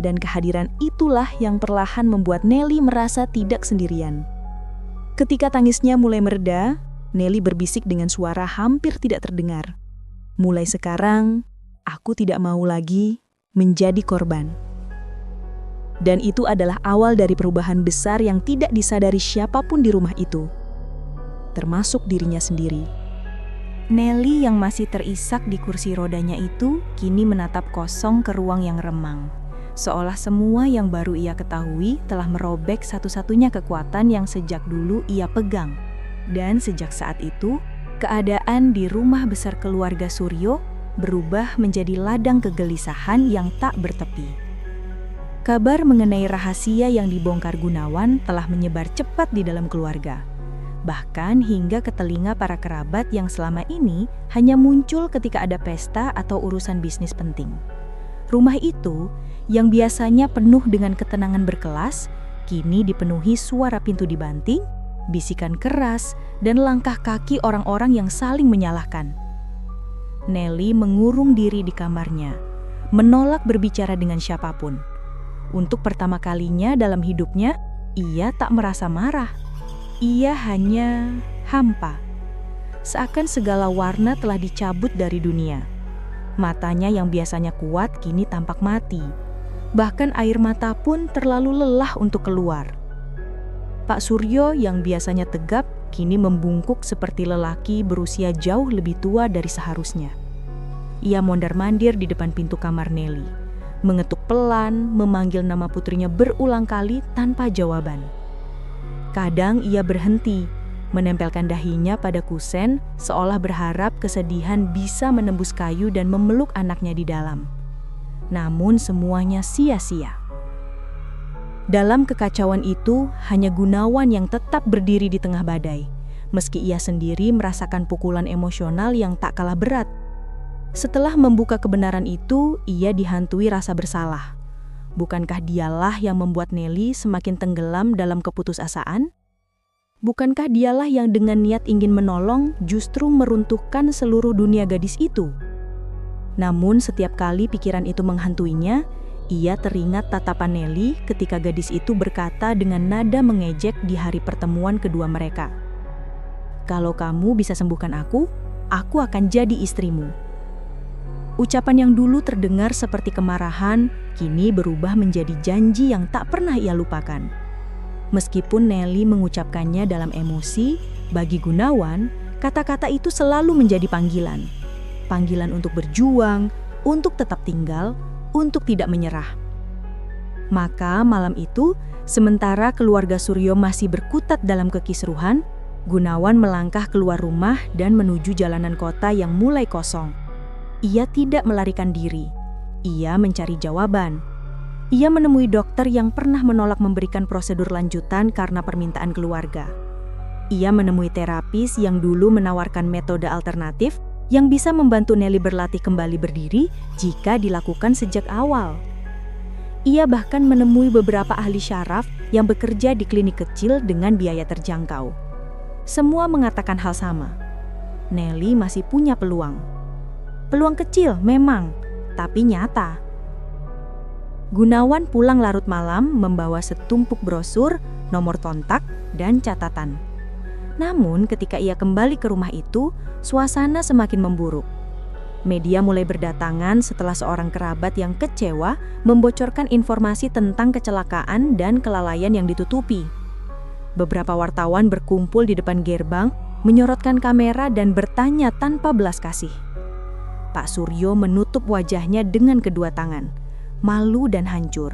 Dan kehadiran itulah yang perlahan membuat Nelly merasa tidak sendirian. Ketika tangisnya mulai mereda, Nelly berbisik dengan suara hampir tidak terdengar. "Mulai sekarang, aku tidak mau lagi menjadi korban." Dan itu adalah awal dari perubahan besar yang tidak disadari siapapun di rumah itu, termasuk dirinya sendiri. Nelly yang masih terisak di kursi rodanya itu kini menatap kosong ke ruang yang remang. Seolah semua yang baru ia ketahui telah merobek satu-satunya kekuatan yang sejak dulu ia pegang. Dan sejak saat itu, keadaan di rumah besar keluarga Suryo berubah menjadi ladang kegelisahan yang tak bertepi. Kabar mengenai rahasia yang dibongkar Gunawan telah menyebar cepat di dalam keluarga. Bahkan hingga ke telinga para kerabat yang selama ini hanya muncul ketika ada pesta atau urusan bisnis penting. Rumah itu, yang biasanya penuh dengan ketenangan berkelas, kini dipenuhi suara pintu dibanting, bisikan keras, dan langkah kaki orang-orang yang saling menyalahkan. Nelly mengurung diri di kamarnya, menolak berbicara dengan siapapun. Untuk pertama kalinya dalam hidupnya, ia tak merasa marah. Ia hanya hampa. Seakan segala warna telah dicabut dari dunia. Matanya yang biasanya kuat kini tampak mati. Bahkan air mata pun terlalu lelah untuk keluar. Pak Suryo yang biasanya tegap kini membungkuk seperti lelaki berusia jauh lebih tua dari seharusnya. Ia mondar-mandir di depan pintu kamar Nelly, mengetuk pelan, memanggil nama putrinya berulang kali tanpa jawaban. Kadang ia berhenti, menempelkan dahinya pada kusen seolah berharap kesedihan bisa menembus kayu dan memeluk anaknya di dalam. Namun semuanya sia-sia. Dalam kekacauan itu, hanya Gunawan yang tetap berdiri di tengah badai, meski ia sendiri merasakan pukulan emosional yang tak kalah berat. Setelah membuka kebenaran itu, ia dihantui rasa bersalah. Bukankah dialah yang membuat Nelly semakin tenggelam dalam keputusasaan? Bukankah dialah yang dengan niat ingin menolong justru meruntuhkan seluruh dunia gadis itu? Namun setiap kali pikiran itu menghantuinya, ia teringat tatapan Nelly ketika gadis itu berkata dengan nada mengejek di hari pertemuan kedua mereka. "Kalau kamu bisa sembuhkan aku akan jadi istrimu." Ucapan yang dulu terdengar seperti kemarahan, kini berubah menjadi janji yang tak pernah ia lupakan. Meskipun Nelly mengucapkannya dalam emosi, bagi Gunawan, kata-kata itu selalu menjadi panggilan. Panggilan untuk berjuang, untuk tetap tinggal, untuk tidak menyerah. Maka malam itu, sementara keluarga Suryo masih berkutat dalam kekisruhan, Gunawan melangkah keluar rumah dan menuju jalanan kota yang mulai kosong. Ia tidak melarikan diri. Ia mencari jawaban. Ia menemui dokter yang pernah menolak memberikan prosedur lanjutan karena permintaan keluarga. Ia menemui terapis yang dulu menawarkan metode alternatif yang bisa membantu Nelly berlatih kembali berdiri jika dilakukan sejak awal. Ia bahkan menemui beberapa ahli syaraf yang bekerja di klinik kecil dengan biaya terjangkau. Semua mengatakan hal sama. Nelly masih punya peluang. Peluang kecil memang, tapi nyata. Gunawan pulang larut malam membawa setumpuk brosur, nomor kontak, dan catatan. Namun ketika ia kembali ke rumah itu, suasana semakin memburuk. Media mulai berdatangan setelah seorang kerabat yang kecewa membocorkan informasi tentang kecelakaan dan kelalaian yang ditutupi. Beberapa wartawan berkumpul di depan gerbang, menyorotkan kamera dan bertanya tanpa belas kasih. Pak Suryo menutup wajahnya dengan kedua tangan, malu dan hancur.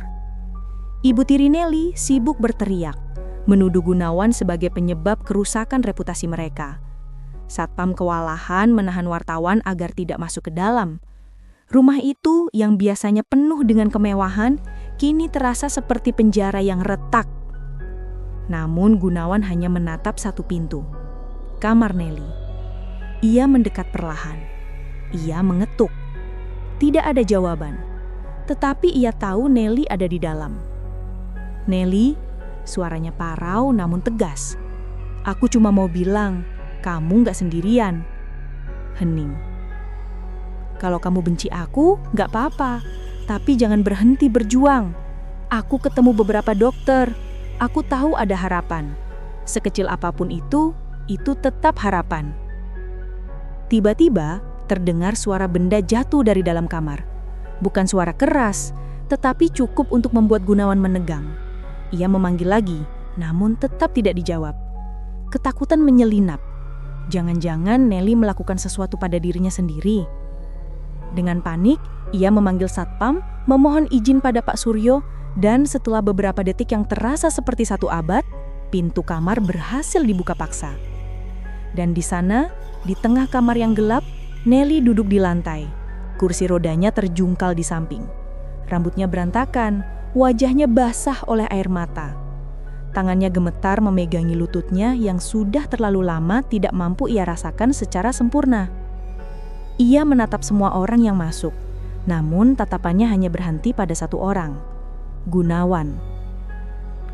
Ibu tiri Nelly sibuk berteriak, menuduh Gunawan sebagai penyebab kerusakan reputasi mereka. Satpam kewalahan menahan wartawan agar tidak masuk ke dalam. Rumah itu yang biasanya penuh dengan kemewahan, kini terasa seperti penjara yang retak. Namun Gunawan hanya menatap satu pintu, kamar Nelly. Ia mendekat perlahan. Ia mengetuk. Tidak ada jawaban. Tetapi ia tahu Nelly ada di dalam. "Nelly," suaranya parau namun tegas. "Aku cuma mau bilang, kamu gak sendirian." Hening. "Kalau kamu benci aku, gak apa-apa. Tapi jangan berhenti berjuang. Aku ketemu beberapa dokter. Aku tahu ada harapan. Sekecil apapun itu tetap harapan." Tiba-tiba, terdengar suara benda jatuh dari dalam kamar. Bukan suara keras, tetapi cukup untuk membuat Gunawan menegang. Ia memanggil lagi, namun tetap tidak dijawab. Ketakutan menyelinap. Jangan-jangan Nelly melakukan sesuatu pada dirinya sendiri. Dengan panik, ia memanggil satpam, memohon izin pada Pak Suryo, dan setelah beberapa detik yang terasa seperti 1 abad, pintu kamar berhasil dibuka paksa. Dan di sana, di tengah kamar yang gelap, Nelly duduk di lantai. Kursi rodanya terjungkal di samping. Rambutnya berantakan, wajahnya basah oleh air mata. Tangannya gemetar memegangi lututnya yang sudah terlalu lama tidak mampu ia rasakan secara sempurna. Ia menatap semua orang yang masuk, namun tatapannya hanya berhenti pada 1 orang, Gunawan.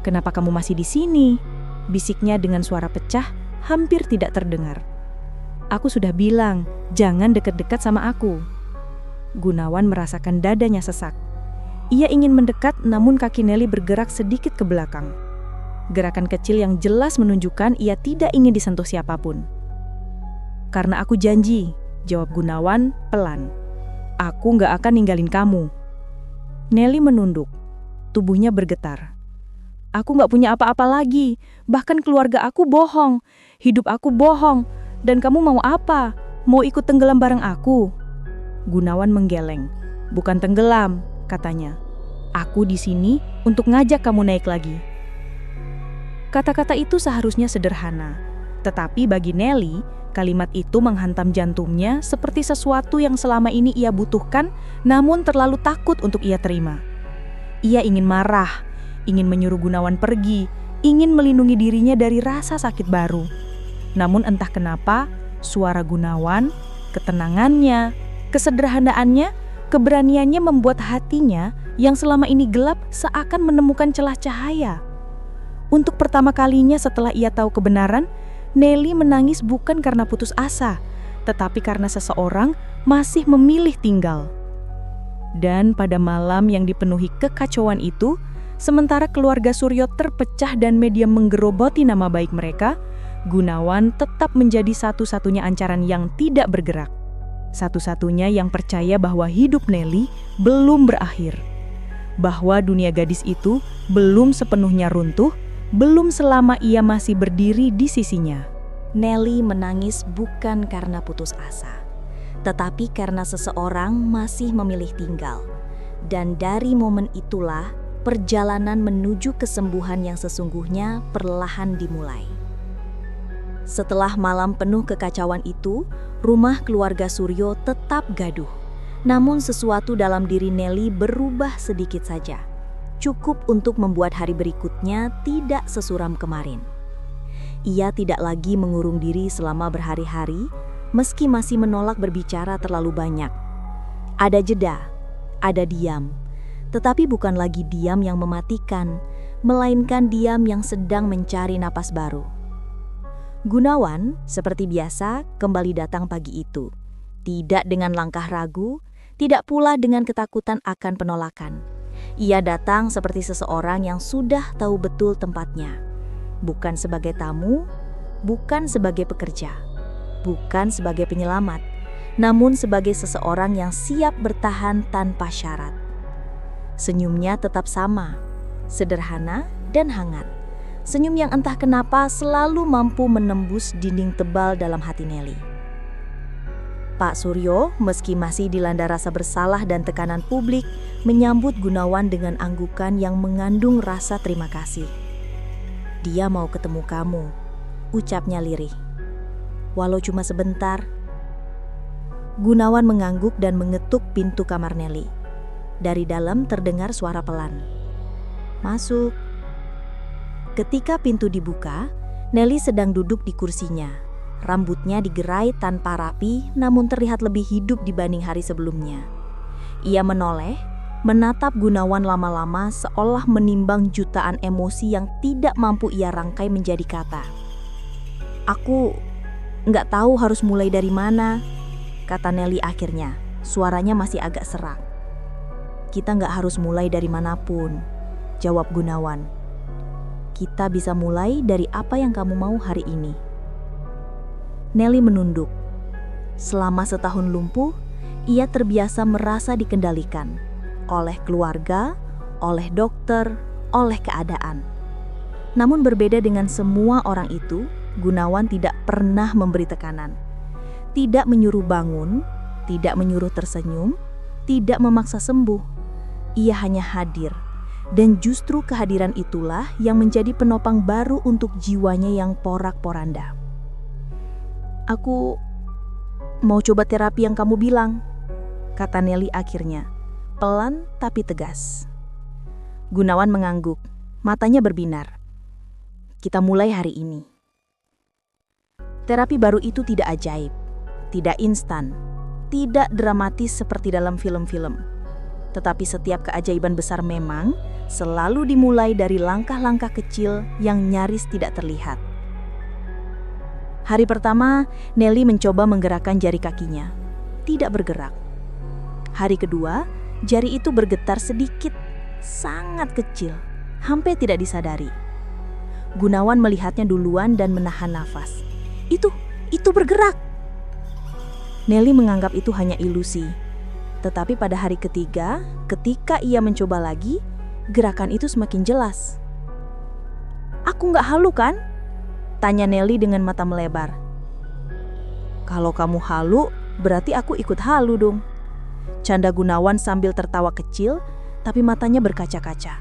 "Kenapa kamu masih di sini?" bisiknya dengan suara pecah, hampir tidak terdengar. "Aku sudah bilang, jangan dekat-dekat sama aku." Gunawan merasakan dadanya sesak. Ia ingin mendekat, namun kaki Nelly bergerak sedikit ke belakang. Gerakan kecil yang jelas menunjukkan ia tidak ingin disentuh siapapun. "Karena aku janji," jawab Gunawan pelan. "Aku nggak akan ninggalin kamu." Nelly menunduk. Tubuhnya bergetar. "Aku nggak punya apa-apa lagi. Bahkan keluarga aku bohong. Hidup aku bohong. Dan kamu mau apa? Mau ikut tenggelam bareng aku?" Gunawan menggeleng. "Bukan tenggelam," katanya. "Aku di sini untuk ngajak kamu naik lagi." Kata-kata itu seharusnya sederhana. Tetapi bagi Nelly, kalimat itu menghantam jantungnya seperti sesuatu yang selama ini ia butuhkan, namun terlalu takut untuk ia terima. Ia ingin marah, ingin menyuruh Gunawan pergi, ingin melindungi dirinya dari rasa sakit baru. Namun entah kenapa, suara Gunawan, ketenangannya, kesederhanaannya, keberaniannya membuat hatinya yang selama ini gelap seakan menemukan celah cahaya. Untuk pertama kalinya setelah ia tahu kebenaran, Nelly menangis bukan karena putus asa, tetapi karena seseorang masih memilih tinggal. Dan pada malam yang dipenuhi kekacauan itu, sementara keluarga Suryo terpecah dan media menggerogoti nama baik mereka, Gunawan tetap menjadi satu-satunya ancaran yang tidak bergerak. Satu-satunya yang percaya bahwa hidup Nelly belum berakhir. Bahwa dunia gadis itu belum sepenuhnya runtuh, belum selama ia masih berdiri di sisinya. Nelly menangis bukan karena putus asa, tetapi karena seseorang masih memilih tinggal. Dan dari momen itulah, perjalanan menuju kesembuhan yang sesungguhnya perlahan dimulai. Setelah malam penuh kekacauan itu, rumah keluarga Suryo tetap gaduh. Namun sesuatu dalam diri Nelly berubah sedikit saja. Cukup untuk membuat hari berikutnya tidak sesuram kemarin. Ia tidak lagi mengurung diri selama berhari-hari, meski masih menolak berbicara terlalu banyak. Ada jeda, ada diam, tetapi bukan lagi diam yang mematikan, melainkan diam yang sedang mencari napas baru. Gunawan, seperti biasa, kembali datang pagi itu. Tidak dengan langkah ragu, tidak pula dengan ketakutan akan penolakan. Ia datang seperti seseorang yang sudah tahu betul tempatnya. Bukan sebagai tamu, bukan sebagai pekerja, bukan sebagai penyelamat, namun sebagai seseorang yang siap bertahan tanpa syarat. Senyumnya tetap sama, sederhana dan hangat. Senyum yang entah kenapa selalu mampu menembus dinding tebal dalam hati Nelly. Pak Suryo, meski masih dilanda rasa bersalah dan tekanan publik, menyambut Gunawan dengan anggukan yang mengandung rasa terima kasih. "Dia mau ketemu kamu," ucapnya lirih. "Walau cuma sebentar." Gunawan mengangguk dan mengetuk pintu kamar Nelly. Dari dalam terdengar suara pelan. "Masuk." Ketika pintu dibuka, Nelly sedang duduk di kursinya. Rambutnya digerai tanpa rapi, namun terlihat lebih hidup dibanding hari sebelumnya. Ia menoleh, menatap Gunawan lama-lama seolah menimbang jutaan emosi yang tidak mampu ia rangkai menjadi kata. "Aku nggak tahu harus mulai dari mana," kata Nelly akhirnya. Suaranya masih agak serak. "Kita nggak harus mulai dari manapun," jawab Gunawan. "Kita bisa mulai dari apa yang kamu mau hari ini." Nelly menunduk. Selama setahun lumpuh, ia terbiasa merasa dikendalikan oleh keluarga, oleh dokter, oleh keadaan. Namun berbeda dengan semua orang itu, Gunawan tidak pernah memberi tekanan. Tidak menyuruh bangun, tidak menyuruh tersenyum, tidak memaksa sembuh. Ia hanya hadir. Dan justru kehadiran itulah yang menjadi penopang baru untuk jiwanya yang porak-poranda. "Aku mau coba terapi yang kamu bilang," kata Nelly akhirnya, pelan tapi tegas. Gunawan mengangguk, matanya berbinar. "Kita mulai hari ini." Terapi baru itu tidak ajaib, tidak instan, tidak dramatis seperti dalam film-film. Tetapi setiap keajaiban besar memang selalu dimulai dari langkah-langkah kecil yang nyaris tidak terlihat. Hari pertama, Nelly mencoba menggerakkan jari kakinya. Tidak bergerak. Hari kedua, jari itu bergetar sedikit, sangat kecil, hampir tidak disadari. Gunawan melihatnya duluan dan menahan nafas. Itu bergerak. Nelly menganggap itu hanya ilusi. Tetapi pada hari ketiga, ketika ia mencoba lagi, gerakan itu semakin jelas. "Aku nggak halu kan?" tanya Nelly dengan mata melebar. "Kalau kamu halu, berarti aku ikut halu dong," canda Gunawan sambil tertawa kecil, tapi matanya berkaca-kaca.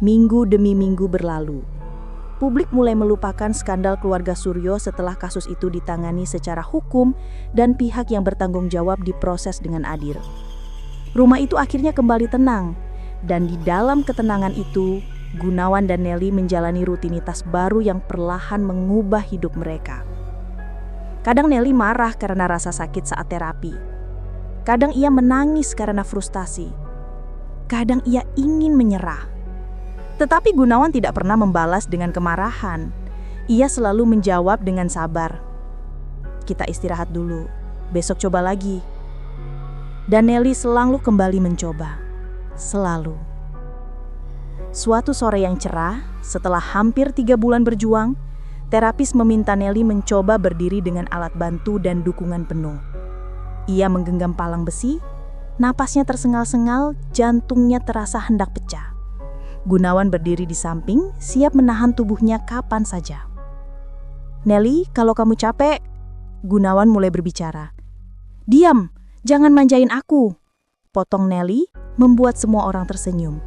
Minggu demi minggu berlalu. Publik mulai melupakan skandal keluarga Suryo setelah kasus itu ditangani secara hukum dan pihak yang bertanggung jawab diproses dengan adil. Rumah itu akhirnya kembali tenang, dan di dalam ketenangan itu, Gunawan dan Nelly menjalani rutinitas baru yang perlahan mengubah hidup mereka. Kadang Nelly marah karena rasa sakit saat terapi. Kadang ia menangis karena frustasi. Kadang ia ingin menyerah. Tetapi Gunawan tidak pernah membalas dengan kemarahan. Ia selalu menjawab dengan sabar. "Kita istirahat dulu, besok coba lagi." Dan Nelly selalu kembali mencoba. Selalu. Suatu sore yang cerah, setelah hampir 3 bulan berjuang, terapis meminta Nelly mencoba berdiri dengan alat bantu dan dukungan penuh. Ia menggenggam palang besi, napasnya tersengal-sengal, jantungnya terasa hendak pecah. Gunawan berdiri di samping, siap menahan tubuhnya kapan saja. "Nelly, kalau kamu capek," Gunawan mulai berbicara. "Diam, jangan manjain aku," potong Nelly, membuat semua orang tersenyum.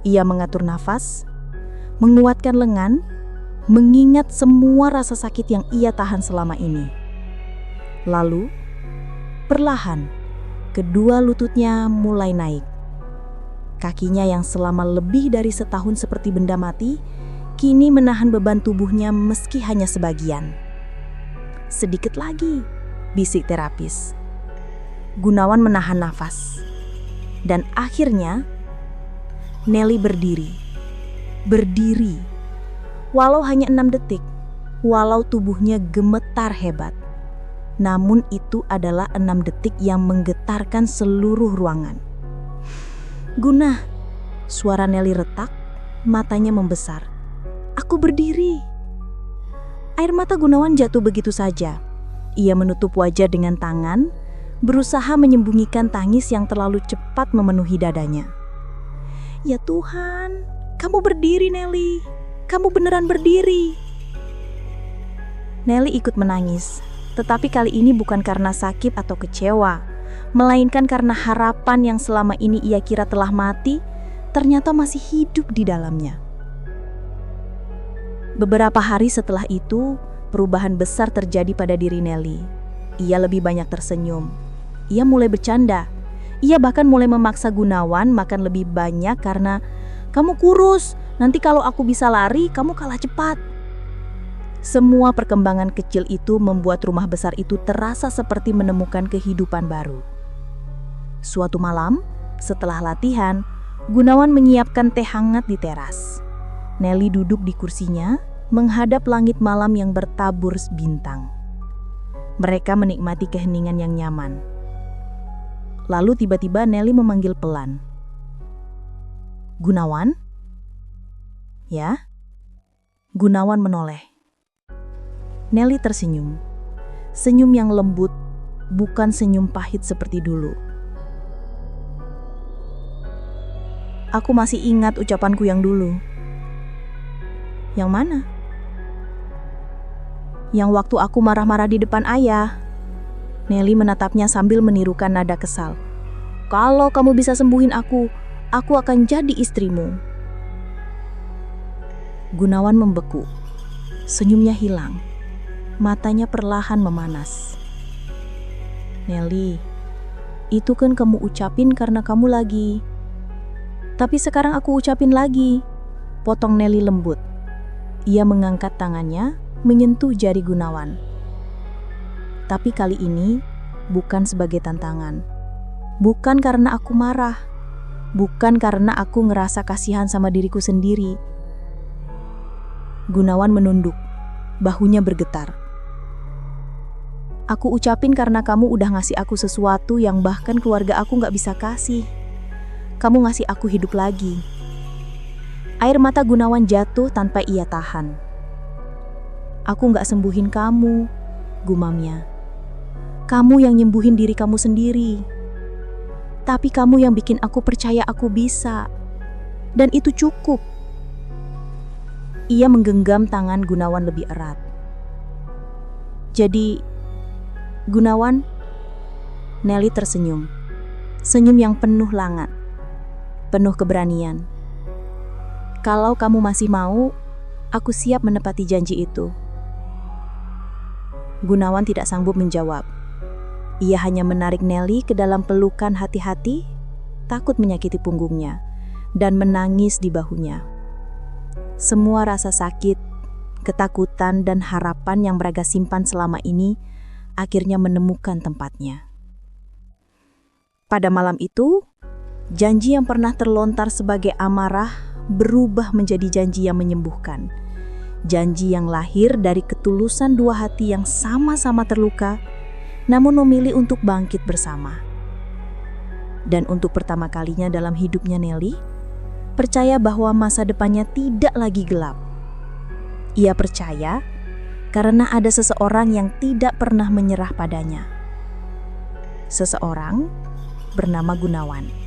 Ia mengatur nafas, menguatkan lengan, mengingat semua rasa sakit yang ia tahan selama ini. Lalu, perlahan, kedua lututnya mulai naik. Kakinya yang selama lebih dari setahun seperti benda mati, kini menahan beban tubuhnya meski hanya sebagian. "Sedikit lagi," bisik terapis. Gunawan menahan nafas. Dan akhirnya, Nelly berdiri. Berdiri. Walau hanya 6 detik, walau tubuhnya gemetar hebat. Namun itu adalah 6 detik yang menggetarkan seluruh ruangan. "Guna," suara Nelly retak, matanya membesar. "Aku berdiri." Air mata Gunawan jatuh begitu saja. Ia menutup wajah dengan tangan, berusaha menyembunyikan tangis yang terlalu cepat memenuhi dadanya. "Ya Tuhan, kamu berdiri Nelly, kamu beneran berdiri." Nelly ikut menangis, tetapi kali ini bukan karena sakit atau kecewa, melainkan karena harapan yang selama ini ia kira telah mati, ternyata masih hidup di dalamnya. Beberapa hari setelah itu, perubahan besar terjadi pada diri Nelly. Ia lebih banyak tersenyum. Ia mulai bercanda. Ia bahkan mulai memaksa Gunawan makan lebih banyak karena, "Kamu kurus, nanti kalau aku bisa lari, kamu kalah cepat." Semua perkembangan kecil itu membuat rumah besar itu terasa seperti menemukan kehidupan baru. Suatu malam, setelah latihan, Gunawan menyiapkan teh hangat di teras. Nelly duduk di kursinya, menghadap langit malam yang bertabur bintang. Mereka menikmati keheningan yang nyaman. Lalu tiba-tiba Nelly memanggil pelan. "Gunawan?" "Ya?" Gunawan menoleh. Nelly tersenyum. Senyum yang lembut, bukan senyum pahit seperti dulu. "Aku masih ingat ucapanku yang dulu." "Yang mana?" Yang waktu aku marah-marah di depan ayah. Nelly menatapnya sambil menirukan nada kesal. Kalau kamu bisa sembuhin aku akan jadi istrimu. Gunawan membeku. Senyumnya hilang. Matanya perlahan memanas. Nelly, itu kan kamu ucapin karena kamu lagi. Tapi sekarang aku ucapin lagi. Potong Nelly lembut. Ia mengangkat tangannya, menyentuh jari Gunawan. Tapi kali ini bukan sebagai tantangan. Bukan karena aku marah. Bukan karena aku ngerasa kasihan sama diriku sendiri. Gunawan menunduk. Bahunya bergetar. Aku ucapin karena kamu udah ngasih aku sesuatu yang bahkan keluarga aku gak bisa kasih. Kamu ngasih aku hidup lagi. Air mata Gunawan jatuh tanpa ia tahan. Aku gak sembuhin kamu, gumamnya. Kamu yang nyembuhin diri kamu sendiri. Tapi kamu yang bikin aku percaya aku bisa. Dan itu cukup. Ia menggenggam tangan Gunawan lebih erat. Jadi, Gunawan, Nelly tersenyum. Senyum yang penuh langat. Penuh keberanian. Kalau kamu masih mau, aku siap menepati janji itu. Gunawan tidak sanggup menjawab. Ia hanya menarik Nelly ke dalam pelukan hati-hati, takut menyakiti punggungnya, dan menangis di bahunya. Semua rasa sakit, ketakutan, dan harapan yang mereka simpan selama ini akhirnya menemukan tempatnya. Pada malam itu, janji yang pernah terlontar sebagai amarah berubah menjadi janji yang menyembuhkan. Janji yang lahir dari ketulusan dua hati yang sama-sama terluka, namun memilih untuk bangkit bersama. Dan untuk pertama kalinya dalam hidupnya Nelly, percaya bahwa masa depannya tidak lagi gelap. Ia percaya karena ada seseorang yang tidak pernah menyerah padanya. Seseorang bernama Gunawan.